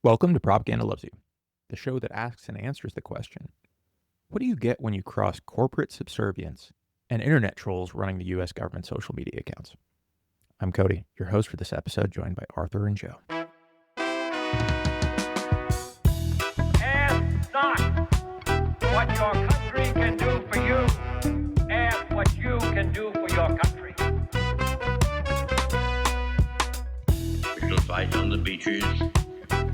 Welcome to Propaganda Loves You, the show that asks and answers the question, what do you get when you cross corporate subservience and internet trolls running the U.S. government social media accounts? I'm Kodie, your host for this episode, joined by Arthur and Joe. Ask not what your country can do for you. Ask what you can do for your country. We shall fight on the beaches.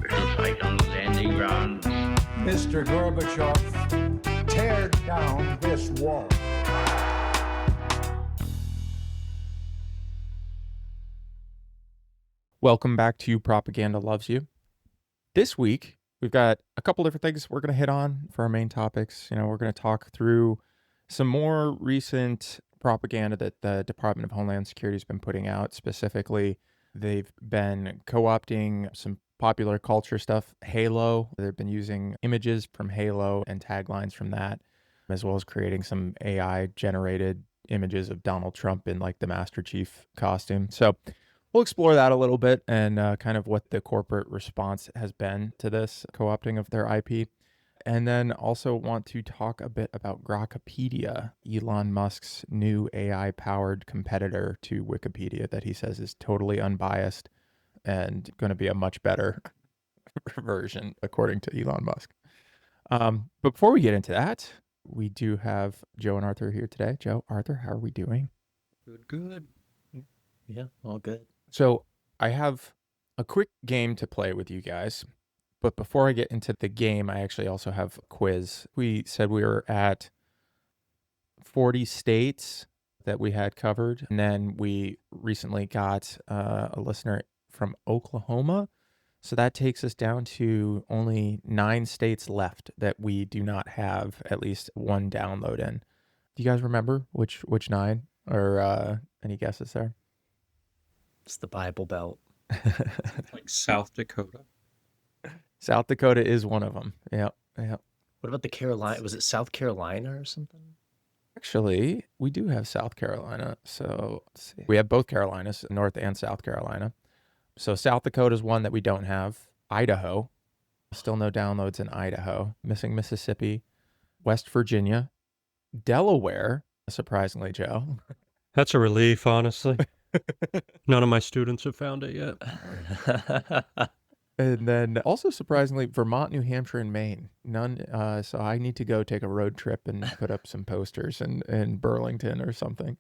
We shall fight on the landing grounds. Mr. Gorbachev, tear down this wall. Welcome back to Propaganda Loves You. This week, we've got a couple different things we're going to hit on for our main topics. We're going to talk through some more recent propaganda that the Department of Homeland Security has been putting out. Specifically, they've been co-opting some popular culture stuff. Halo, they've been using images from Halo and taglines from that, as well as creating some AI-generated images of Donald Trump in like the Master Chief costume. So we'll explore that a little bit and kind of what the corporate response has been to this co-opting of their IP. And then also want to talk a bit about Grockipedia, Elon Musk's new AI-powered competitor to Wikipedia that he says is totally unbiased and going to be a much better version, according to Elon Musk. But before we get into that, we do have Joe and Arthur here today. Joe, Arthur, how are we doing? Good. Yeah, all good. So I have a quick game to play with you guys. But before I get into the game, I actually also have a quiz. We said we were at 40 states that we had covered. And then we recently got a listener from Oklahoma. So that takes us down to only 9 states left that we do not have at least one download in. Do you guys remember which 9? Or any guesses there? It's the Bible Belt. Like South Dakota. South Dakota is one of them. Yep. What about the Carolina? Was it South Carolina or something? Actually, we do have South Carolina. So let's see. We have both Carolinas, North and South Carolina. So South Dakota is one that we don't have. Idaho, still no downloads in Idaho. Missing Mississippi, West Virginia, Delaware, surprisingly, Joe. That's a relief, honestly. None of my students have found it yet. And then also surprisingly, Vermont, New Hampshire, and Maine. None. So I need to go take a road trip and put up some posters in Burlington or something.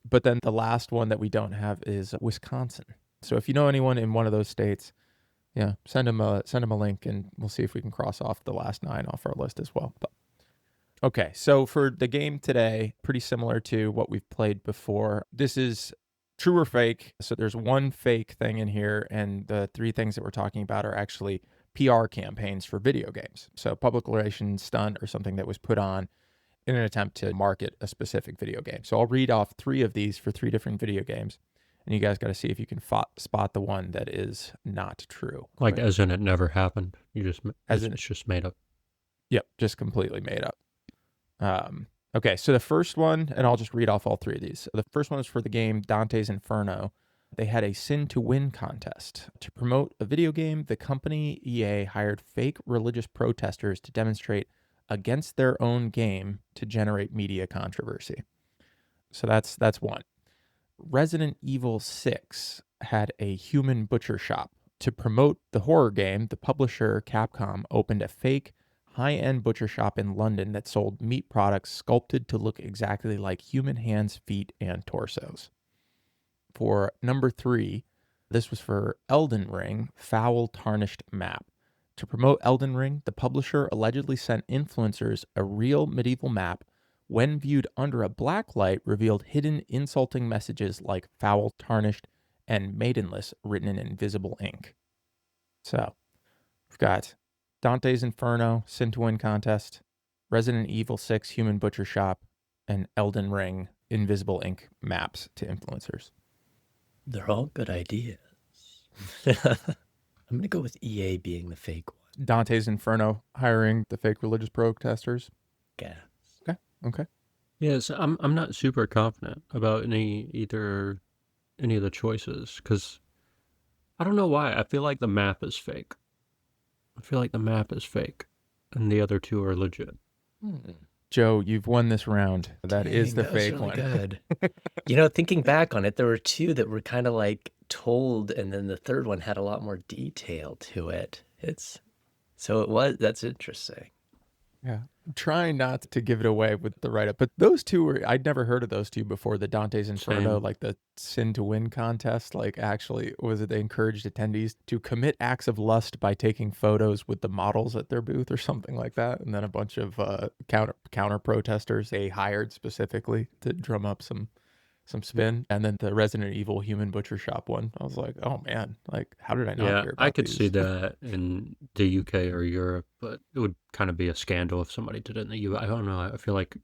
But then the last one that we don't have is Wisconsin. So if you know anyone in one of those states, yeah, send them a link and we'll see if we can cross off the last 9 off our list as well. But okay, so for the game today, pretty similar to what we've played before. This is true or fake. So there's one fake thing in here, and the 3 things that we're talking about are actually PR campaigns for video games. So public relations stunt or something that was put on in an attempt to market a specific video game. So I'll read off 3 of these for 3 different video games. And you guys got to see if you can spot the one that is not true. Like Right? as in it never happened. It's just made up. Yep, just completely made up. Okay, so the first one, and I'll just read off all 3 of these. The first one is for the game Dante's Inferno. They had a Sin to Win contest. To promote a video game, the company EA hired fake religious protesters to demonstrate against their own game to generate media controversy. So that's one. Resident Evil 6 had a human butcher shop. To promote the horror game, the publisher Capcom opened a fake high-end butcher shop in London that sold meat products sculpted to look exactly like human hands, feet, and torsos. For number 3, this was for Elden Ring, Foul Tarnished Map. To promote Elden Ring, the publisher allegedly sent influencers a real medieval map when viewed under a black light, revealed hidden insulting messages like foul, tarnished, and maidenless written in invisible ink. So, we've got Dante's Inferno, Sin to Win contest, Resident Evil 6 Human Butcher Shop, and Elden Ring invisible ink maps to influencers. They're all good ideas. I'm going to go with EA being the fake one. Dante's Inferno hiring the fake religious protesters. Yeah. Okay. Yes, I'm not super confident about any of the choices because I don't know why. I feel like the map is fake. I feel like the map is fake, and the other two are legit. Joe, you've won this round. That is Dang, the that was fake really one. good. Thinking back on it, there were two that were kind of like told, and then the third one had a lot more detail to it. That's interesting. Yeah. I'm trying not to give it away with the write-up, but those two I'd never heard of those two before. The Dante's Inferno, Same. like the Sin to Win contest, like actually, they encouraged attendees to commit acts of lust by taking photos with the models at their booth or something like that. And then a bunch of counter protesters they hired specifically to drum up some spin. And then the Resident Evil Human Butcher Shop one, I was like, oh man, like how did I not Yeah, hear I about could these? see that in the UK or Europe, but it would kind of be a scandal if somebody did it in the US. I don't know. I feel like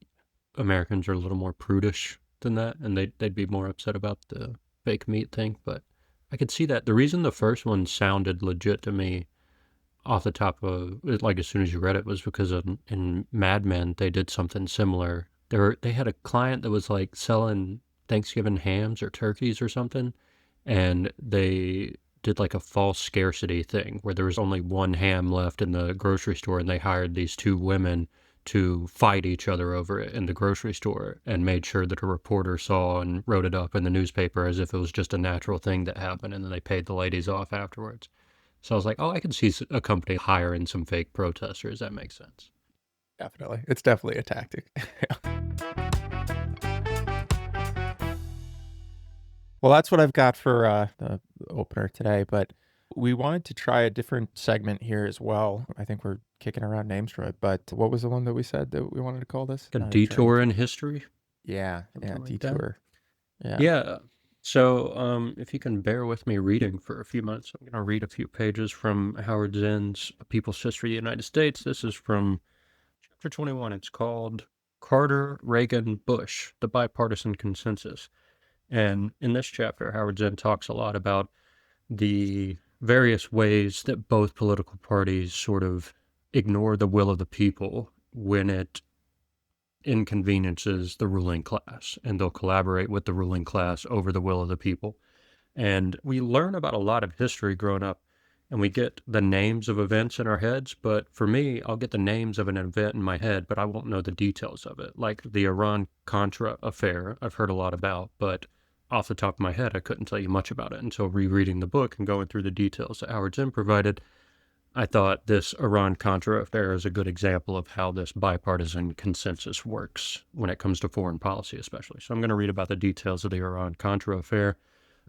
Americans are a little more prudish than that, and they'd be more upset about the fake meat thing. But I could see that. The reason the first one sounded legit to me off the top of like as soon as you read it was because in Mad Men they did something similar. They had a client that was like selling Thanksgiving hams or turkeys or something, and they did like a false scarcity thing where there was only one ham left in the grocery store, and they hired these two women to fight each other over it in the grocery store and made sure that a reporter saw and wrote it up in the newspaper as if it was just a natural thing that happened, and then they paid the ladies off afterwards. So I was like, oh, I can see a company hiring some fake protesters. That makes sense. Definitely. It's definitely a tactic. Well, that's what I've got for the opener today, but we wanted to try a different segment here as well. I think we're kicking around names for it, but what was the one that we said that we wanted to call this? A Not detour drink. in history. Yeah, Something like that. detour. Yeah. Yeah. So if you can bear with me reading for a few minutes, I'm going to read a few pages from Howard Zinn's A People's History of the United States. This is from chapter 21. It's called Carter, Reagan, Bush, the Bipartisan Consensus. And in this chapter, Howard Zinn talks a lot about the various ways that both political parties sort of ignore the will of the people when it inconveniences the ruling class, and they'll collaborate with the ruling class over the will of the people. And we learn about a lot of history growing up, and we get the names of events in our heads, but for me, I'll get the names of an event in my head, but I won't know the details of it. Like the Iran-Contra affair, I've heard a lot about, but off the top of my head, I couldn't tell you much about it until rereading the book and going through the details that Howard Zinn provided. I thought this Iran-Contra affair is a good example of how this bipartisan consensus works when it comes to foreign policy, especially. So I'm going to read about the details of the Iran-Contra affair,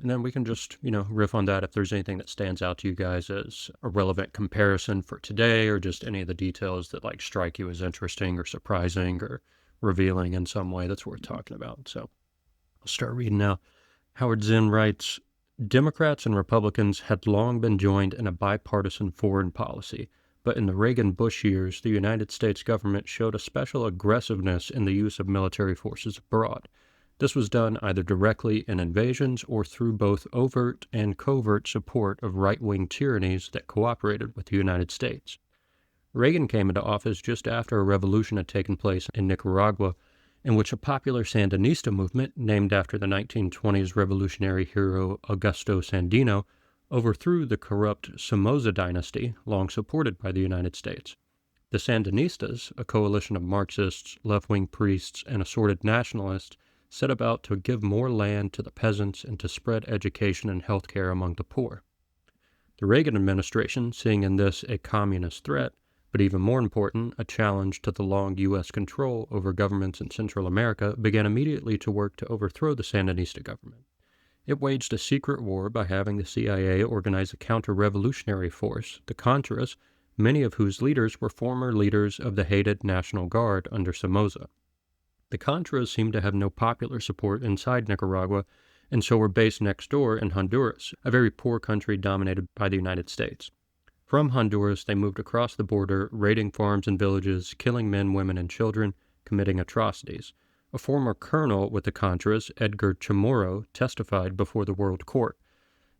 and then we can just, riff on that if there's anything that stands out to you guys as a relevant comparison for today, or just any of the details that strike you as interesting or surprising or revealing in some way that's worth talking about. So I'll start reading now. Howard Zinn writes, Democrats and Republicans had long been joined in a bipartisan foreign policy, but in the Reagan-Bush years, the United States government showed a special aggressiveness in the use of military forces abroad. This was done either directly in invasions or through both overt and covert support of right-wing tyrannies that cooperated with the United States. Reagan came into office just after a revolution had taken place in Nicaragua, in which a popular Sandinista movement, named after the 1920s revolutionary hero Augusto Sandino, overthrew the corrupt Somoza dynasty, long supported by the United States. The Sandinistas, a coalition of Marxists, left-wing priests, and assorted nationalists, set about to give more land to the peasants and to spread education and health care among the poor. The Reagan administration, seeing in this a communist threat, but even more important, a challenge to the long U.S. control over governments in Central America, began immediately to work to overthrow the Sandinista government. It waged a secret war by having the CIA organize a counter-revolutionary force, the Contras, many of whose leaders were former leaders of the hated National Guard under Somoza. The Contras seemed to have no popular support inside Nicaragua, and so were based next door in Honduras, a very poor country dominated by the United States. From Honduras, they moved across the border, raiding farms and villages, killing men, women, and children, committing atrocities. A former colonel with the Contras, Edgar Chamorro, testified before the World Court,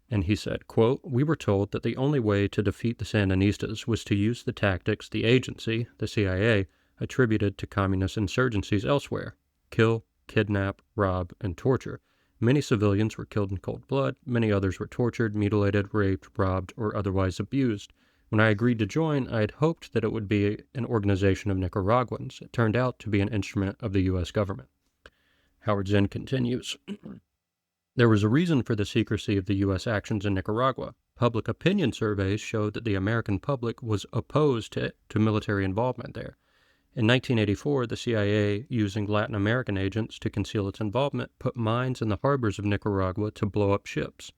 and he said, quote, "We were told that the only way to defeat the Sandinistas was to use the tactics the agency, the CIA, attributed to communist insurgencies elsewhere: kill, kidnap, rob, and torture. Many civilians were killed in cold blood, many others were tortured, mutilated, raped, robbed, or otherwise abused. When I agreed to join, I had hoped that it would be an organization of Nicaraguans. It turned out to be an instrument of the U.S. government. Howard Zinn continues. There was a reason for the secrecy of the U.S. actions in Nicaragua. Public opinion surveys showed that the American public was opposed to military involvement there. In 1984, the CIA, using Latin American agents to conceal its involvement, put mines in the harbors of Nicaragua to blow up ships.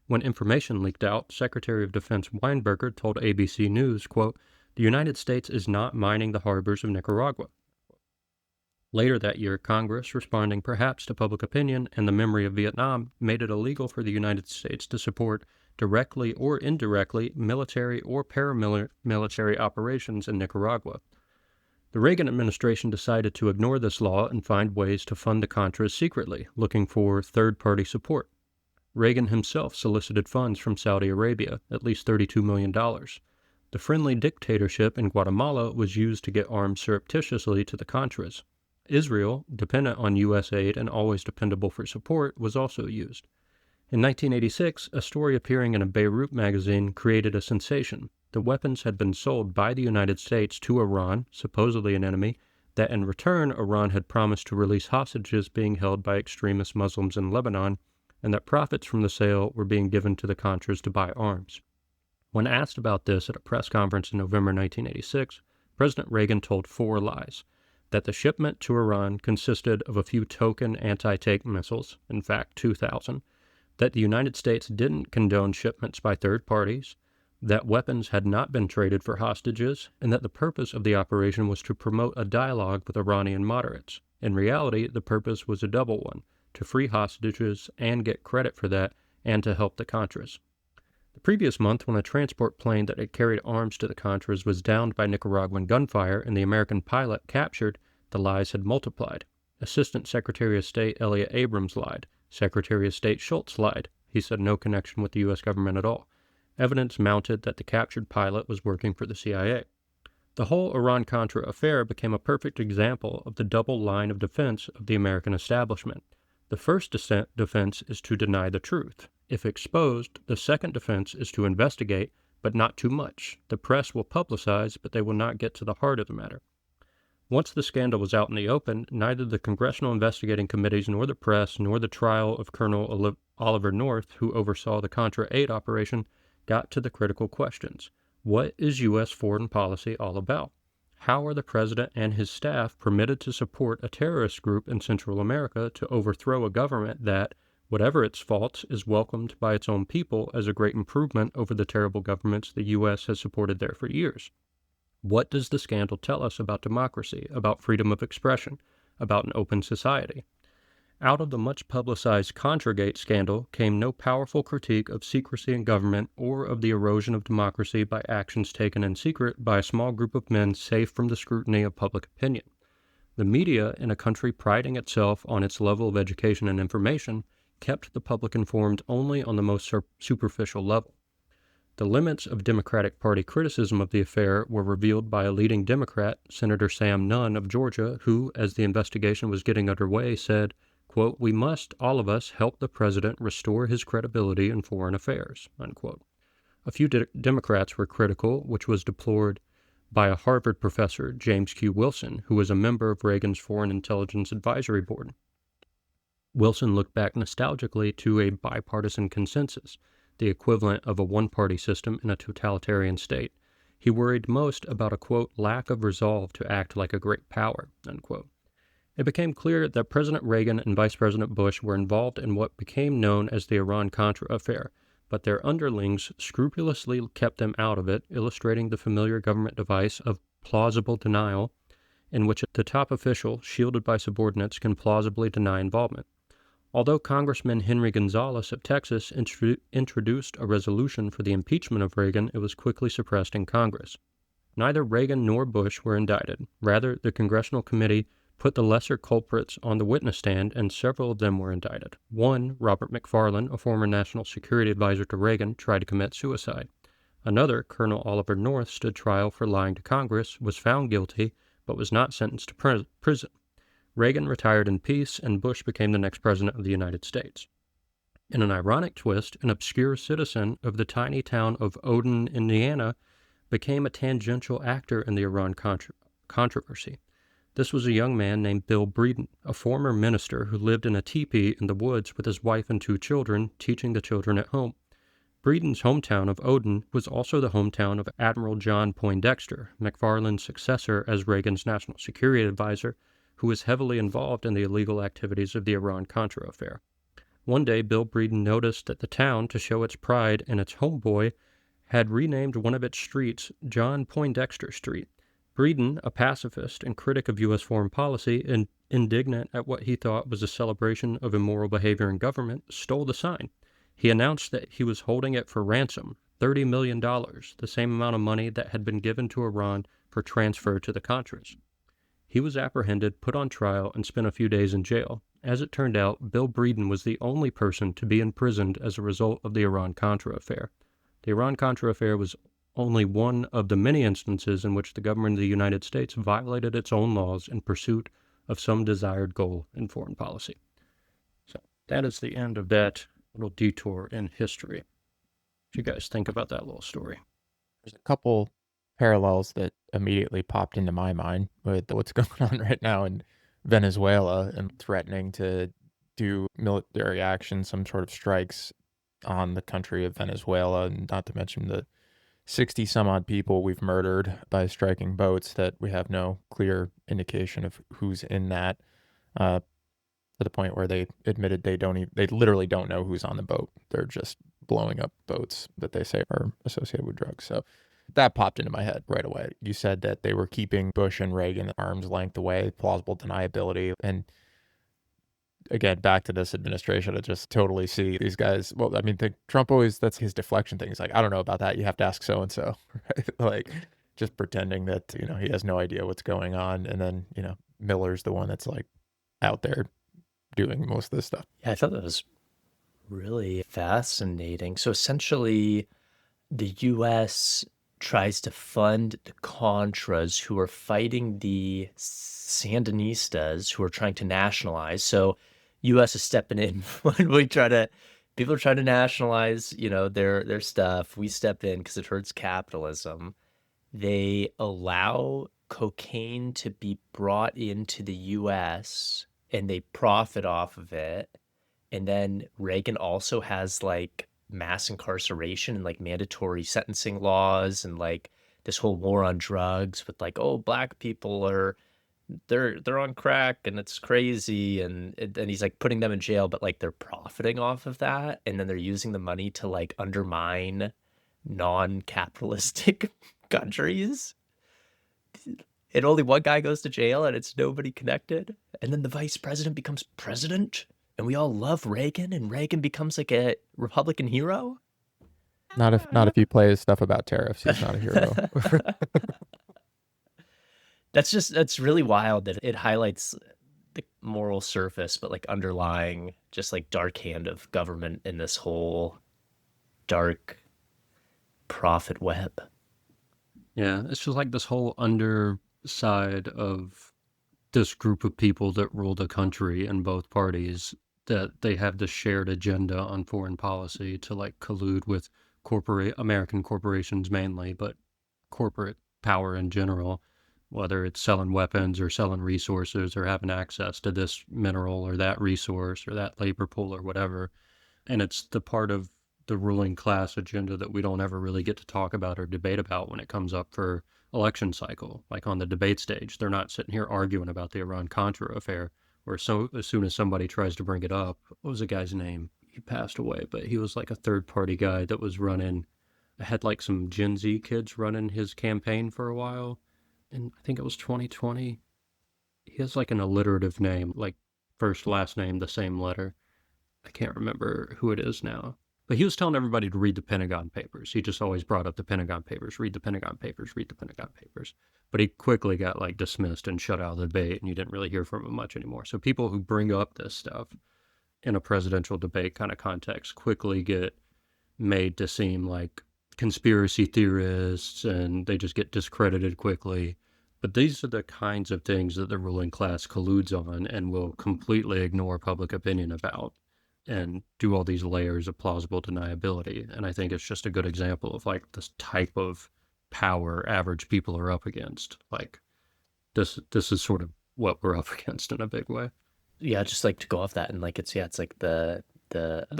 When information leaked out, Secretary of Defense Weinberger told ABC News, quote, "The United States is not mining the harbors of Nicaragua." Later that year, Congress, responding perhaps to public opinion and the memory of Vietnam, made it illegal for the United States to support, directly or indirectly, military or paramilitary operations in Nicaragua. The Reagan administration decided to ignore this law and find ways to fund the Contras secretly, looking for third-party support. Reagan himself solicited funds from Saudi Arabia, at least $32 million. The friendly dictatorship in Guatemala was used to get arms surreptitiously to the Contras. Israel, dependent on U.S. aid and always dependable for support, was also used. In 1986, a story appearing in a Beirut magazine created a sensation. The weapons had been sold by the United States to Iran, supposedly an enemy, that in return Iran had promised to release hostages being held by extremist Muslims in Lebanon, and that profits from the sale were being given to the Contras to buy arms. When asked about this at a press conference in November 1986, President Reagan told 4 lies. That the shipment to Iran consisted of a few token anti-tank missiles, in fact 2,000, that the United States didn't condone shipments by third parties, that weapons had not been traded for hostages, and that the purpose of the operation was to promote a dialogue with Iranian moderates. In reality, the purpose was a double one, to free hostages and get credit for that, and to help the Contras. The previous month, when a transport plane that had carried arms to the Contras was downed by Nicaraguan gunfire and the American pilot captured, the lies had multiplied. Assistant Secretary of State Elliott Abrams lied. Secretary of State Schultz lied. He said no connection with the U.S. government at all. Evidence mounted that the captured pilot was working for the CIA. The whole Iran-Contra affair became a perfect example of the double line of defense of the American establishment. The first defense is to deny the truth. If exposed, the second defense is to investigate, but not too much. The press will publicize, but they will not get to the heart of the matter. Once the scandal was out in the open, neither the congressional investigating committees nor the press nor the trial of Colonel Oliver North, who oversaw the Contra aid operation, got to the critical questions. What is U.S. foreign policy all about? How are the president and his staff permitted to support a terrorist group in Central America to overthrow a government that, whatever its faults, is welcomed by its own people as a great improvement over the terrible governments the U.S. has supported there for years? What does the scandal tell us about democracy, about freedom of expression, about an open society? Out of the much-publicized Contragate scandal came no powerful critique of secrecy in government or of the erosion of democracy by actions taken in secret by a small group of men safe from the scrutiny of public opinion. The media, in a country priding itself on its level of education and information, kept the public informed only on the most superficial level. The limits of Democratic Party criticism of the affair were revealed by a leading Democrat, Senator Sam Nunn of Georgia, who, as the investigation was getting underway, said, quote, "We must, all of us, help the president restore his credibility in foreign affairs," unquote. A few Democrats were critical, which was deplored by a Harvard professor, James Q. Wilson, who was a member of Reagan's Foreign Intelligence Advisory Board. Wilson looked back nostalgically to a bipartisan consensus, the equivalent of a one-party system in a totalitarian state. He worried most about a, quote, lack of resolve to act like a great power, unquote. It became clear that President Reagan and Vice President Bush were involved in what became known as the Iran-Contra affair, but their underlings scrupulously kept them out of it, illustrating the familiar government device of plausible denial, in which the top official, shielded by subordinates, can plausibly deny involvement. Although Congressman Henry Gonzalez of Texas introduced a resolution for the impeachment of Reagan, it was quickly suppressed in Congress. Neither Reagan nor Bush were indicted. Rather, the Congressional Committee put the lesser culprits on the witness stand, and several of them were indicted. One, Robert McFarlane, a former national security advisor to Reagan, tried to commit suicide. Another, Colonel Oliver North, stood trial for lying to Congress, was found guilty, but was not sentenced to prison. Reagan retired in peace, and Bush became the next president of the United States. In an ironic twist, an obscure citizen of the tiny town of Odin, Indiana, became a tangential actor in the Iran-Contra controversy. This was a young man named Bill Breeden, a former minister who lived in a teepee in the woods with his wife and 2 children, teaching the children at home. Breeden's hometown of Odin was also the hometown of Admiral John Poindexter, McFarland's successor as Reagan's national security advisor, who was heavily involved in the illegal activities of the Iran-Contra affair. One day, Bill Breeden noticed that the town, to show its pride in its homeboy, had renamed one of its streets John Poindexter Street. Breeden, a pacifist and critic of U.S. foreign policy and indignant at what he thought was a celebration of immoral behavior in government, stole the sign. He announced that he was holding it for ransom, $30 million, the same amount of money that had been given to Iran for transfer to the Contras. He was apprehended, put on trial, and spent a few days in jail. As it turned out, Bill Breeden was the only person to be imprisoned as a result of the Iran-Contra affair. The Iran-Contra affair was only one of the many instances in which the government of the United States violated its own laws in pursuit of some desired goal in foreign policy. So that is the end of that little detour in history. What do you guys think about that little story? There's a couple parallels that immediately popped into my mind with what's going on right now in Venezuela and threatening to do military action, some sort of strikes on the country of Venezuela, and not to mention the 60 some odd people we've murdered by striking boats that we have no clear indication of who's in that, to the point where they admitted they literally don't know who's on the boat. They're just blowing up boats that they say are associated with drugs. So that popped into my head right away. You said that they were keeping Bush and Reagan arm's length away, plausible deniability. And again, back to this administration, I just totally see these guys. Well, I mean, Trump always, that's his deflection thing. He's like, I don't know about that. You have to ask so-and-so, right? Like just pretending that, he has no idea what's going on. And then, Miller's the one that's like out there doing most of this stuff. Yeah, I thought that was really fascinating. So essentially, the U.S. tries to fund the Contras who are fighting the Sandinistas who are trying to nationalize. So U.S. is stepping in when people are trying to nationalize, their stuff. We step in because it hurts capitalism. They allow cocaine to be brought into the U.S. and they profit off of it. And then Reagan also has like mass incarceration and like mandatory sentencing laws and like this whole war on drugs with like, oh, black people they're on crack and it's crazy, and he's like putting them in jail, but like they're profiting off of that, and then they're using the money to like undermine non-capitalistic countries, and only one guy goes to jail and it's nobody connected, and then the vice president becomes president and we all love Reagan and Reagan becomes like a Republican hero. Not if you play his stuff about tariffs, he's not a hero. That's really wild that it highlights the moral surface, but like underlying just like dark hand of government in this whole dark profit web. Yeah, it's just like this whole underside of this group of people that rule the country in both parties, that they have this shared agenda on foreign policy to like collude with American corporations mainly, but corporate power in general, whether it's selling weapons or selling resources or having access to this mineral or that resource or that labor pool or whatever. And it's the part of the ruling class agenda that we don't ever really get to talk about or debate about when it comes up for election cycle. Like on the debate stage, they're not sitting here arguing about the Iran-Contra affair, or so as soon as somebody tries to bring it up, what was the guy's name? He passed away, but he was like a third-party guy that was running, had like some Gen Z kids running his campaign for a while. And I think it was 2020. He has like an alliterative name, like first, last name, the same letter. I can't remember who it is now. But he was telling everybody to read the Pentagon Papers. He just always brought up the Pentagon Papers, read the Pentagon Papers, read the Pentagon Papers. But he quickly got like dismissed and shut out of the debate, and you didn't really hear from him much anymore. So people who bring up this stuff in a presidential debate kind of context quickly get made to seem like conspiracy theorists, and they just get discredited quickly. But these are the kinds of things that the ruling class colludes on and will completely ignore public opinion about and do all these layers of plausible deniability. And I think it's just a good example of like this type of power average people are up against. Like, this is sort of what we're up against in a big way. Yeah, just like to go off that, and like it's like the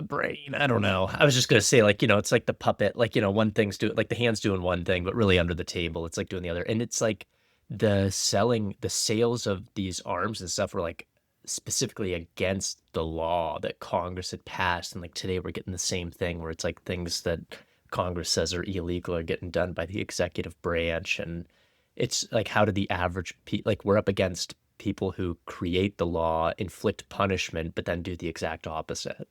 brain. I don't know. I was just gonna say, like, it's like the puppet, like, one thing's doing, like, the hand's doing one thing, but really under the table it's like doing the other. And it's like the sales of these arms and stuff were like specifically against the law that Congress had passed. And like today we're getting the same thing where it's like things that Congress says are illegal are getting done by the executive branch. And it's like, how do the average like, we're up against people who create the law, inflict punishment, but then do the exact opposite.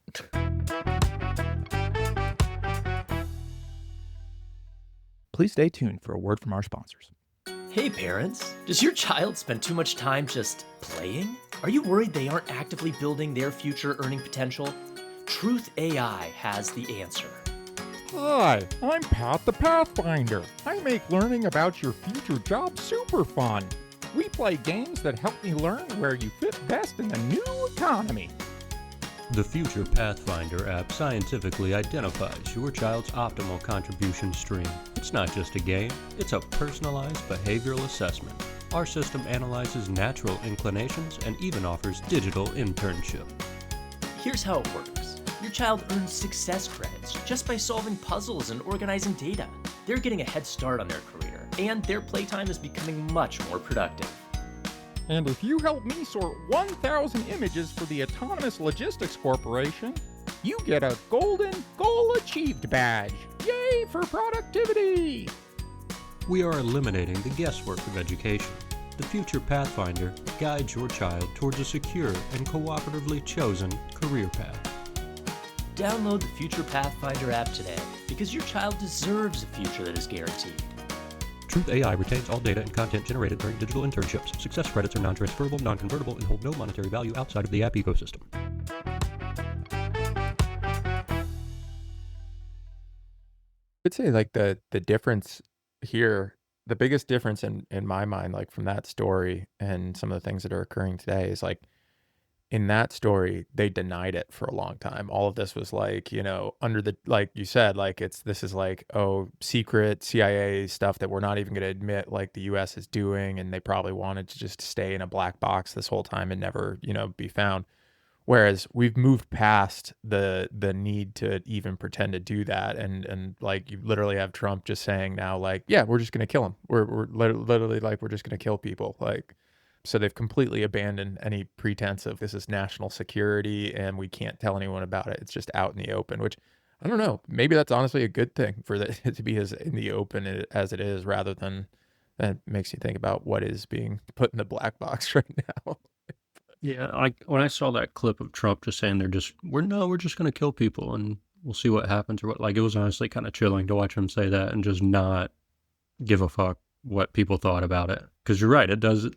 Please stay tuned for a word from our sponsors. Hey parents, does your child spend too much time just playing? Are you worried they aren't actively building their future earning potential? Truth AI has the answer. Hi, I'm Pat the Pathfinder. I make learning about your future job super fun. We play games that help me learn where you fit best in the new economy. The Future Pathfinder app scientifically identifies your child's optimal contribution stream. It's not just a game, it's a personalized behavioral assessment. Our system analyzes natural inclinations and even offers digital internship. Here's how it works. Your child earns success credits just by solving puzzles and organizing data. They're getting a head start on their career, and their playtime is becoming much more productive. And if you help me sort 1,000 images for the Autonomous Logistics Corporation, you get a golden Goal Achieved badge. Yay for productivity! We are eliminating the guesswork of education. The Future Pathfinder guides your child towards a secure and cooperatively chosen career path. Download the Future Pathfinder app today, because your child deserves a future that is guaranteed. Truth AI retains all data and content generated during digital internships. Success credits are non-transferable, non-convertible, and hold no monetary value outside of the app ecosystem. I'd say like the difference here, the biggest difference in my mind, like from that story and some of the things that are occurring today, is like, in that story, they denied it for a long time. All of this was like, under the, like you said, like this is like, secret CIA stuff that we're not even going to admit like the US is doing. And they probably wanted to just stay in a black box this whole time and never, be found. Whereas we've moved past the need to even pretend to do that. And like, you literally have Trump just saying now, like, yeah, we're just going to kill him. We're literally like, we're just going to kill people. Like, so they've completely abandoned any pretense of this is national security and we can't tell anyone about it. It's just out in the open, which I don't know. Maybe that's honestly a good thing for it to be as in the open as it is, rather than that makes you think about what is being put in the black box right now. Yeah, like when I saw that clip of Trump just saying we're just going to kill people and we'll see what happens, or what, like, it was honestly kind of chilling to watch him say that and just not give a fuck what people thought about it. Because you're right, it does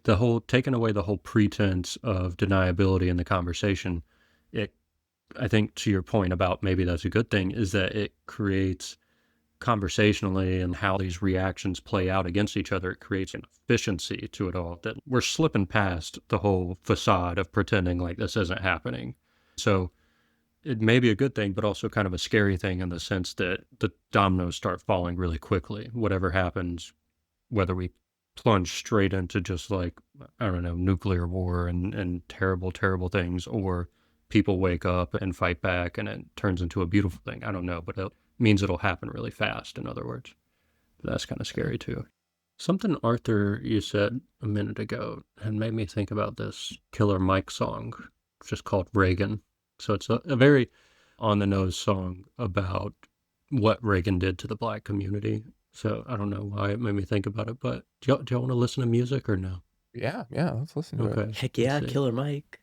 taking away the whole pretense of deniability in the conversation. I think to your point about maybe that's a good thing, is that it creates conversationally and how these reactions play out against each other. It creates an efficiency to it all that we're slipping past the whole facade of pretending like this isn't happening. So it may be a good thing, but also kind of a scary thing in the sense that the dominoes start falling really quickly. Whatever happens, whether we plunge straight into just like, I don't know, nuclear war and terrible, terrible things, or people wake up and fight back and it turns into a beautiful thing. I don't know, but it means it'll happen really fast, in other words. That's kind of scary too. Something, Arthur, you said a minute ago and made me think about this Killer Mike song, just called Reagan. So it's a very on-the-nose song about what Reagan did to the black community. So I don't know why it made me think about it, but do y'all want to listen to music or no? Yeah, let's listen to it. Heck yeah, Killer Mike.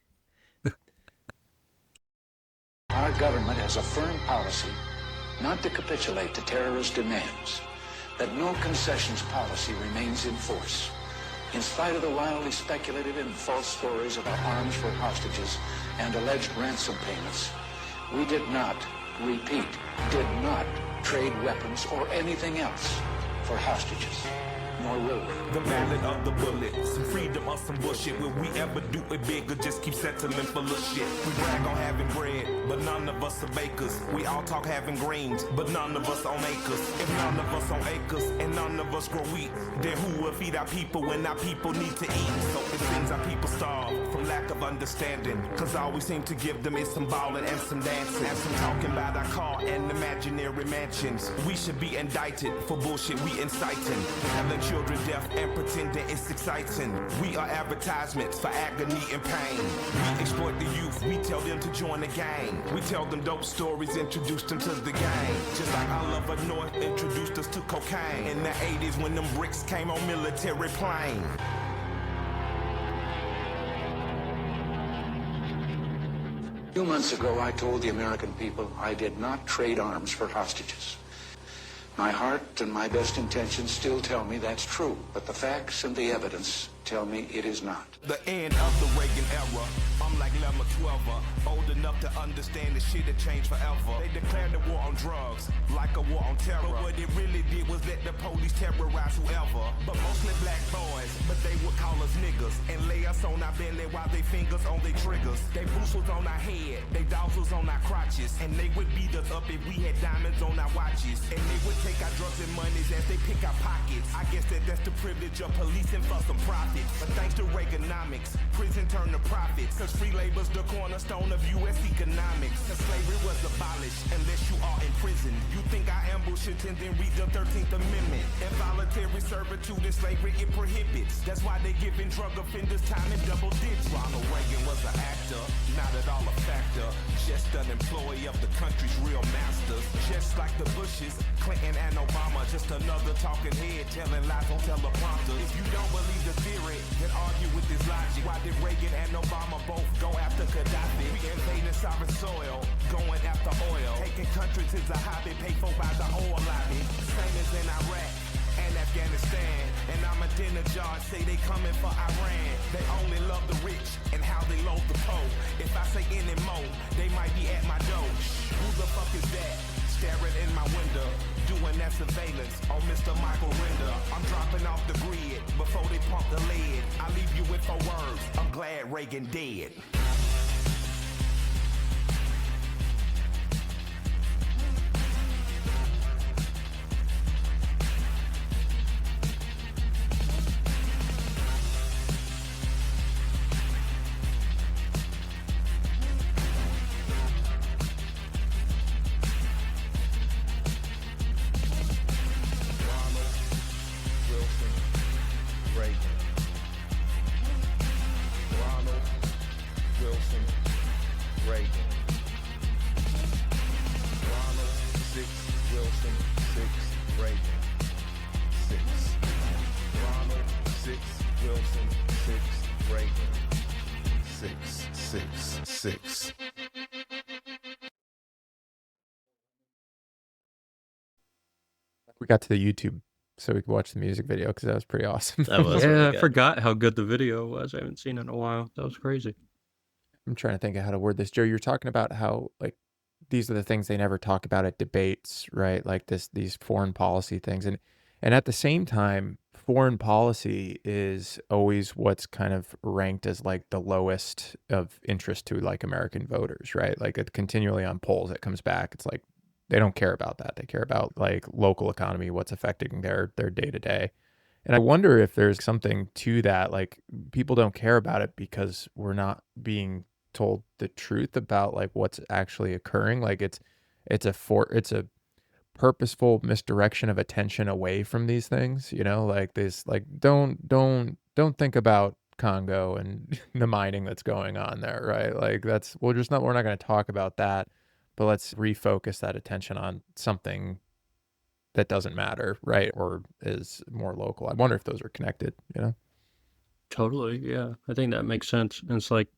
Our government has a firm policy not to capitulate to terrorist demands, that no concessions policy remains in force. In spite of the wildly speculative and false stories about arms for hostages and alleged ransom payments, we did not trade weapons or anything else for hostages. nor will we. The ballad of the bullet, some freedom or some bullshit. Will we ever do it big or just keep settling for little shit? We brag on having bread, but none of us are bakers. We all talk having greens, but none of us own acres. If none of us own acres and none of us grow wheat, then who will feed our people when our people need to eat? So it seems our people starve from lack of understanding, cause all we seem to give them is some ballin' and some dancing and some talking about our car and imaginary mansions. We should be indicted for bullshit we inciting, having children deaf and pretending it's exciting. We are advertisements for agony and pain. We exploit the youth, we tell them to join the gang. We tell them dope stories, introduce them to the gang. Just like Oliver North introduced us to cocaine in the 80s when them bricks came on military plane. A few months ago, I told the American people I did not trade arms for hostages. My heart and my best intentions still tell me that's true, but the facts and the evidence tell me it is not. The end of the Reagan era. I'm like Lemma 12, old enough to understand the shit had changed forever. They declared the war on drugs, like a war on terror. But what it really did was let the police terrorize whoever. But mostly black boys, but they would call us niggas and lay us on our belly while they fingers on their triggers. They boots was on our head, they dogs was on our crotches, and they would beat us up if we had diamonds on our watches. And they would take our drugs and monies as they pick our pockets. I guess that's the privilege of policing for some profit. But thanks to Reaganomics, prison turned to profits, cause free labor's the cornerstone of U.S. economics. Cause slavery was abolished unless you are in prison. You think I ambush it and then read the 13th Amendment. Involuntary servitude in slavery it prohibits. That's why they giving drug offenders time in double digits. Ronald Reagan was an actor, not at all a factor. Just an employee of the country's real masters. Just like the Bushes, Clinton and Obama, just another talking head telling lies on teleprompters. If you don't believe the theory, then argue with this logic. Why did Reagan and Obama both go after Gaddafi? We invading sovereign soil, going after oil. Taking countries is a hobby, paid for by the oil lobby. Same as in Iraq and Afghanistan. And Ahmadinejad say they coming for Iran. They only love the rich and how they load the poor. If I say any more, they might be at my door. Who the fuck is that? Staring in my window, doing that surveillance on Mr. Michael Render. I'm dropping off the grid before they pump the lead. I leave you with 4 words, I'm glad Reagan dead. We got to the YouTube so we could watch the music video because that was pretty awesome. That was Yeah, really I good. forgot how good the video was. I haven't seen it in a while. That was crazy. I'm trying to think of how to word this. Joe, you're talking about how like these are the things they never talk about at debates, right? Like these foreign policy things. And at the same time, foreign policy is always what's kind of ranked as like the lowest of interest to like American voters, right? Like it continually on polls, it comes back. It's like they don't care about that. They care about like local economy, what's affecting their day to day. And I wonder if there's something to that. Like people don't care about it because we're not being told the truth about like what's actually occurring. Like it's a purposeful misdirection of attention away from these things, you know, like this, like don't think about Congo and the mining that's going on there, right? Like we're not going to talk about that, but let's refocus that attention on something that doesn't matter, right? Or is more local. I wonder if those are connected, you know? Totally, yeah. I think that makes sense. And it's like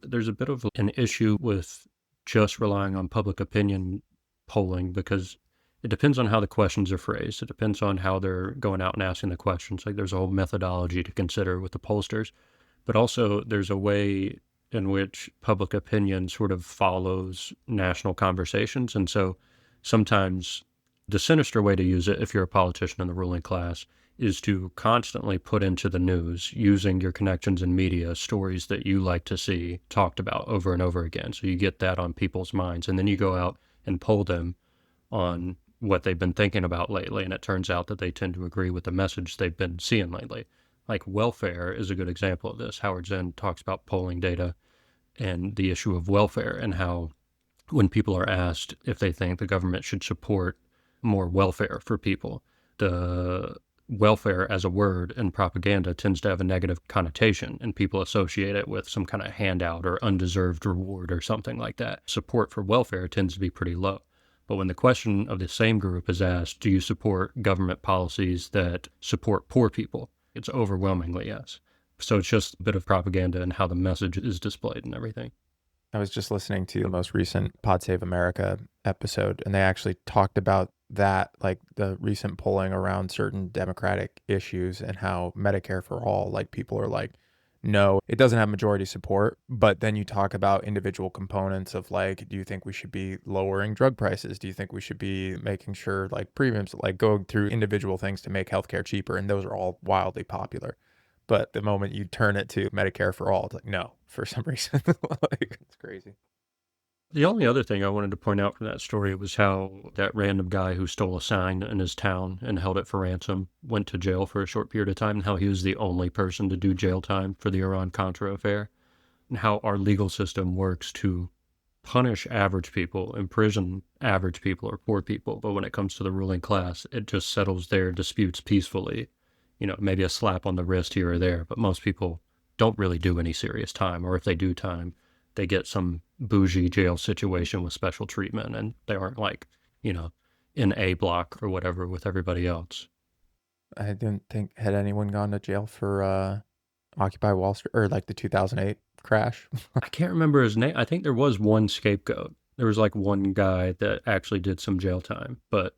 there's a bit of an issue with just relying on public opinion polling because it depends on how the questions are phrased. It depends on how they're going out and asking the questions. Like there's a whole methodology to consider with the pollsters, but also there's a way in which public opinion sort of follows national conversations. And so sometimes the sinister way to use it, if you're a politician in the ruling class, is to constantly put into the news, using your connections in media, stories that you like to see talked about over and over again. So you get that on people's minds. And then you go out and poll them on what they've been thinking about lately. And it turns out that they tend to agree with the message they've been seeing lately. Like welfare is a good example of this. Howard Zinn talks about polling data and the issue of welfare, and how when people are asked if they think the government should support more welfare for people, the welfare as a word in propaganda tends to have a negative connotation, and people associate it with some kind of handout or undeserved reward or something like that. Support for welfare tends to be pretty low. But when the question of the same group is asked, do you support government policies that support poor people? It's overwhelmingly yes. So it's just a bit of propaganda and how the message is displayed and everything. I was just listening to the most recent Pod Save America episode, and they actually talked about that, like the recent polling around certain Democratic issues and how Medicare for all, like people are like, no, it doesn't have majority support. But then you talk about individual components of like, do you think we should be lowering drug prices? Do you think we should be making sure like premiums, like going through individual things to make healthcare cheaper? And those are all wildly popular. But the moment you turn it to Medicare for all, it's like, no, for some reason. Like, it's crazy. The only other thing I wanted to point out from that story was how that random guy who stole a sign in his town and held it for ransom went to jail for a short period of time, and how he was the only person to do jail time for the Iran-Contra affair, and how our legal system works to punish average people, imprison average people or poor people. But when it comes to the ruling class, it just settles their disputes peacefully. You know, maybe a slap on the wrist here or there, but most people don't really do any serious time, or if they do time, they get some bougie jail situation with special treatment, and they aren't like, you know, in A block or whatever with everybody else. I didn't think, had anyone gone to jail for Occupy Wall Street or like the 2008 crash? I can't remember his name. I think there was one scapegoat. There was like one guy that actually did some jail time, but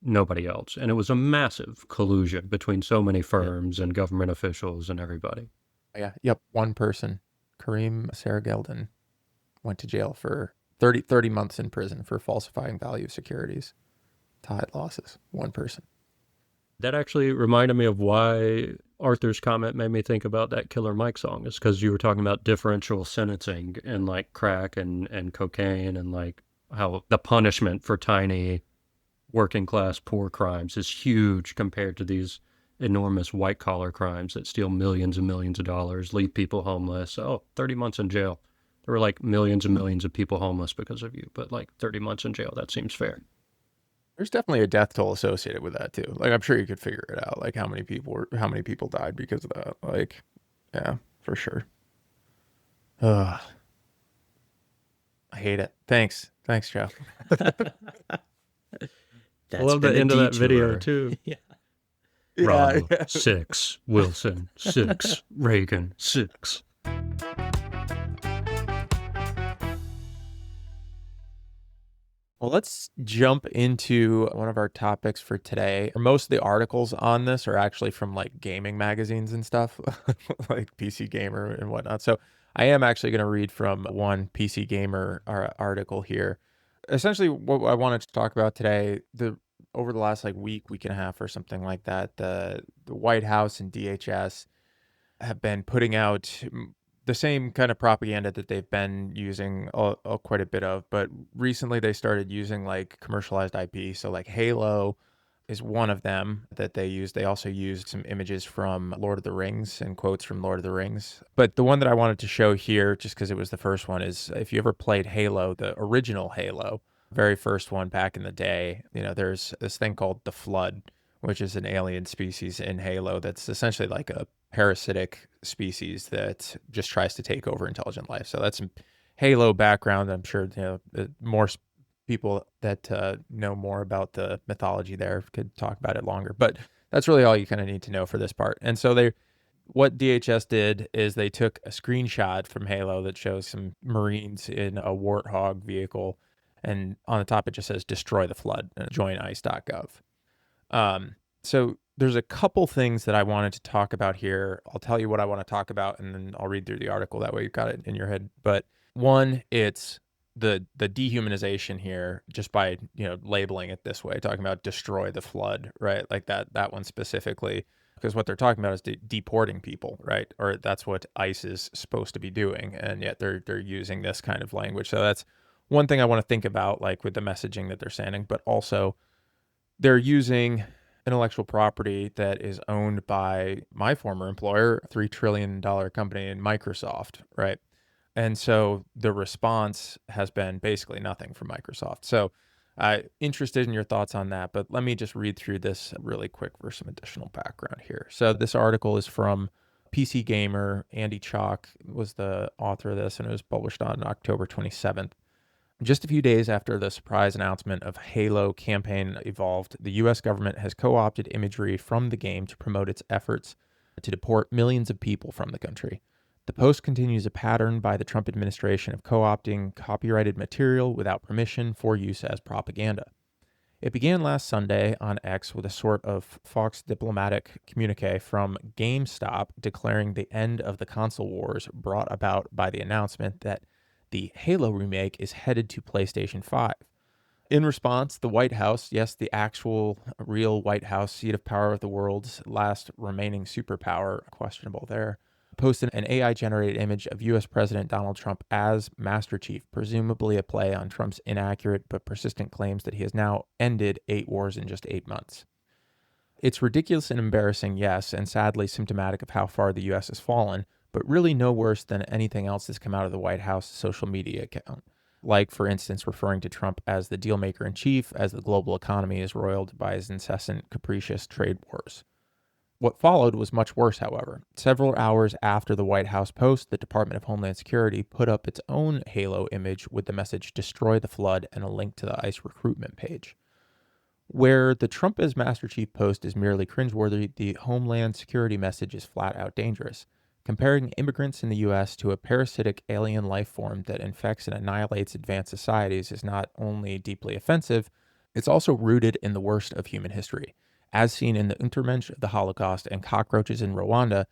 nobody else. And it was a massive collusion between so many firms and government officials and everybody. Yeah. Yep. One person, Kareem Sarageldin, went to jail for 30 months in prison for falsifying value of securities to hide losses. One person. That actually reminded me of why Arthur's comment made me think about that Killer Mike song, is because you were talking about differential sentencing and like crack and cocaine, and like how the punishment for tiny working class poor crimes is huge compared to these enormous white collar crimes that steal millions and millions of dollars, leave people homeless. 30 months in jail. There were like millions and millions of people homeless because of you, but like 30 months in jail, that seems fair. There's definitely a death toll associated with that too. Like, I'm sure you could figure it out, like how many people died because of that. Like, yeah, for sure. I hate it. Thanks, Joe. I love the end of that video too. Yeah. Bravo, 6. Wilson, 6. Reagan, 6. Well, let's jump into one of our topics for today. Most of the articles on this are actually from like gaming magazines and stuff, like PC Gamer and whatnot. So I am actually going to read from one PC Gamer article here. Essentially, what I wanted to talk about today, over the last like week and a half or something like that, the White House and DHS have been putting out the same kind of propaganda that they've been using quite a bit of, but recently they started using like commercialized IP. So like Halo is one of them that they use. They also used some images from Lord of the Rings and quotes from Lord of the Rings. But the one that I wanted to show here, just because it was the first one, is if you ever played Halo, the original Halo, very first one back in the day, you know, there's this thing called the Flood, which is an alien species in Halo that's essentially like a parasitic species that just tries to take over intelligent life. So that's some Halo background. I'm sure, you know, more people that know more about the mythology there could talk about it longer, but that's really all you kind of need to know for this part. And so what DHS did is they took a screenshot from Halo that shows some Marines in a Warthog vehicle, and on the top it just says destroy the flood and join ice.gov. So there's a couple things that I wanted to talk about here. I'll tell you what I want to talk about, and then I'll read through the article. That way you've got it in your head. But one, it's the dehumanization here, just by, you know, labeling it this way, talking about destroy the flood, right? Like that one specifically. because what they're talking about is deporting people, right? Or that's what ICE is supposed to be doing, and yet they're using this kind of language. So that's one thing I want to think about, like with the messaging that they're sending, but also they're using intellectual property that is owned by my former employer, $3 trillion company in Microsoft, right? And so the response has been basically nothing from Microsoft. So interested in your thoughts on that, but let me just read through this really quick for some additional background here. So this article is from PC Gamer. Andy Chalk was the author of this, and it was published on October 27th. Just a few days after the surprise announcement of Halo campaign evolved, the U.S. government has co-opted imagery from the game to promote its efforts to deport millions of people from the country. The post continues a pattern by the Trump administration of co-opting copyrighted material without permission for use as propaganda. It began last Sunday on X with a sort of Fox diplomatic communique from GameStop declaring the end of the console wars brought about by the announcement that the Halo remake is headed to PlayStation 5. In response, the White House, yes, the actual real White House, seat of power of the world's last remaining superpower, questionable there, posted an AI-generated image of U.S. President Donald Trump as Master Chief, presumably a play on Trump's inaccurate but persistent claims that he has now ended 8 wars in just 8 months. It's ridiculous and embarrassing, yes, and sadly symptomatic of how far the U.S. has fallen, but really no worse than anything else that's come out of the White House social media account. Like, for instance, referring to Trump as the dealmaker-in-chief as the global economy is roiled by his incessant, capricious trade wars. What followed was much worse, however. Several hours after the White House post, the Department of Homeland Security put up its own Halo image with the message "Destroy the Flood" and a link to the ICE recruitment page. Where the Trump as Master Chief post is merely cringeworthy, the Homeland Security message is flat out dangerous. Comparing immigrants in the U.S. to a parasitic alien life form that infects and annihilates advanced societies is not only deeply offensive, it's also rooted in the worst of human history, as seen in the Untermensch of the Holocaust and cockroaches in Rwanda,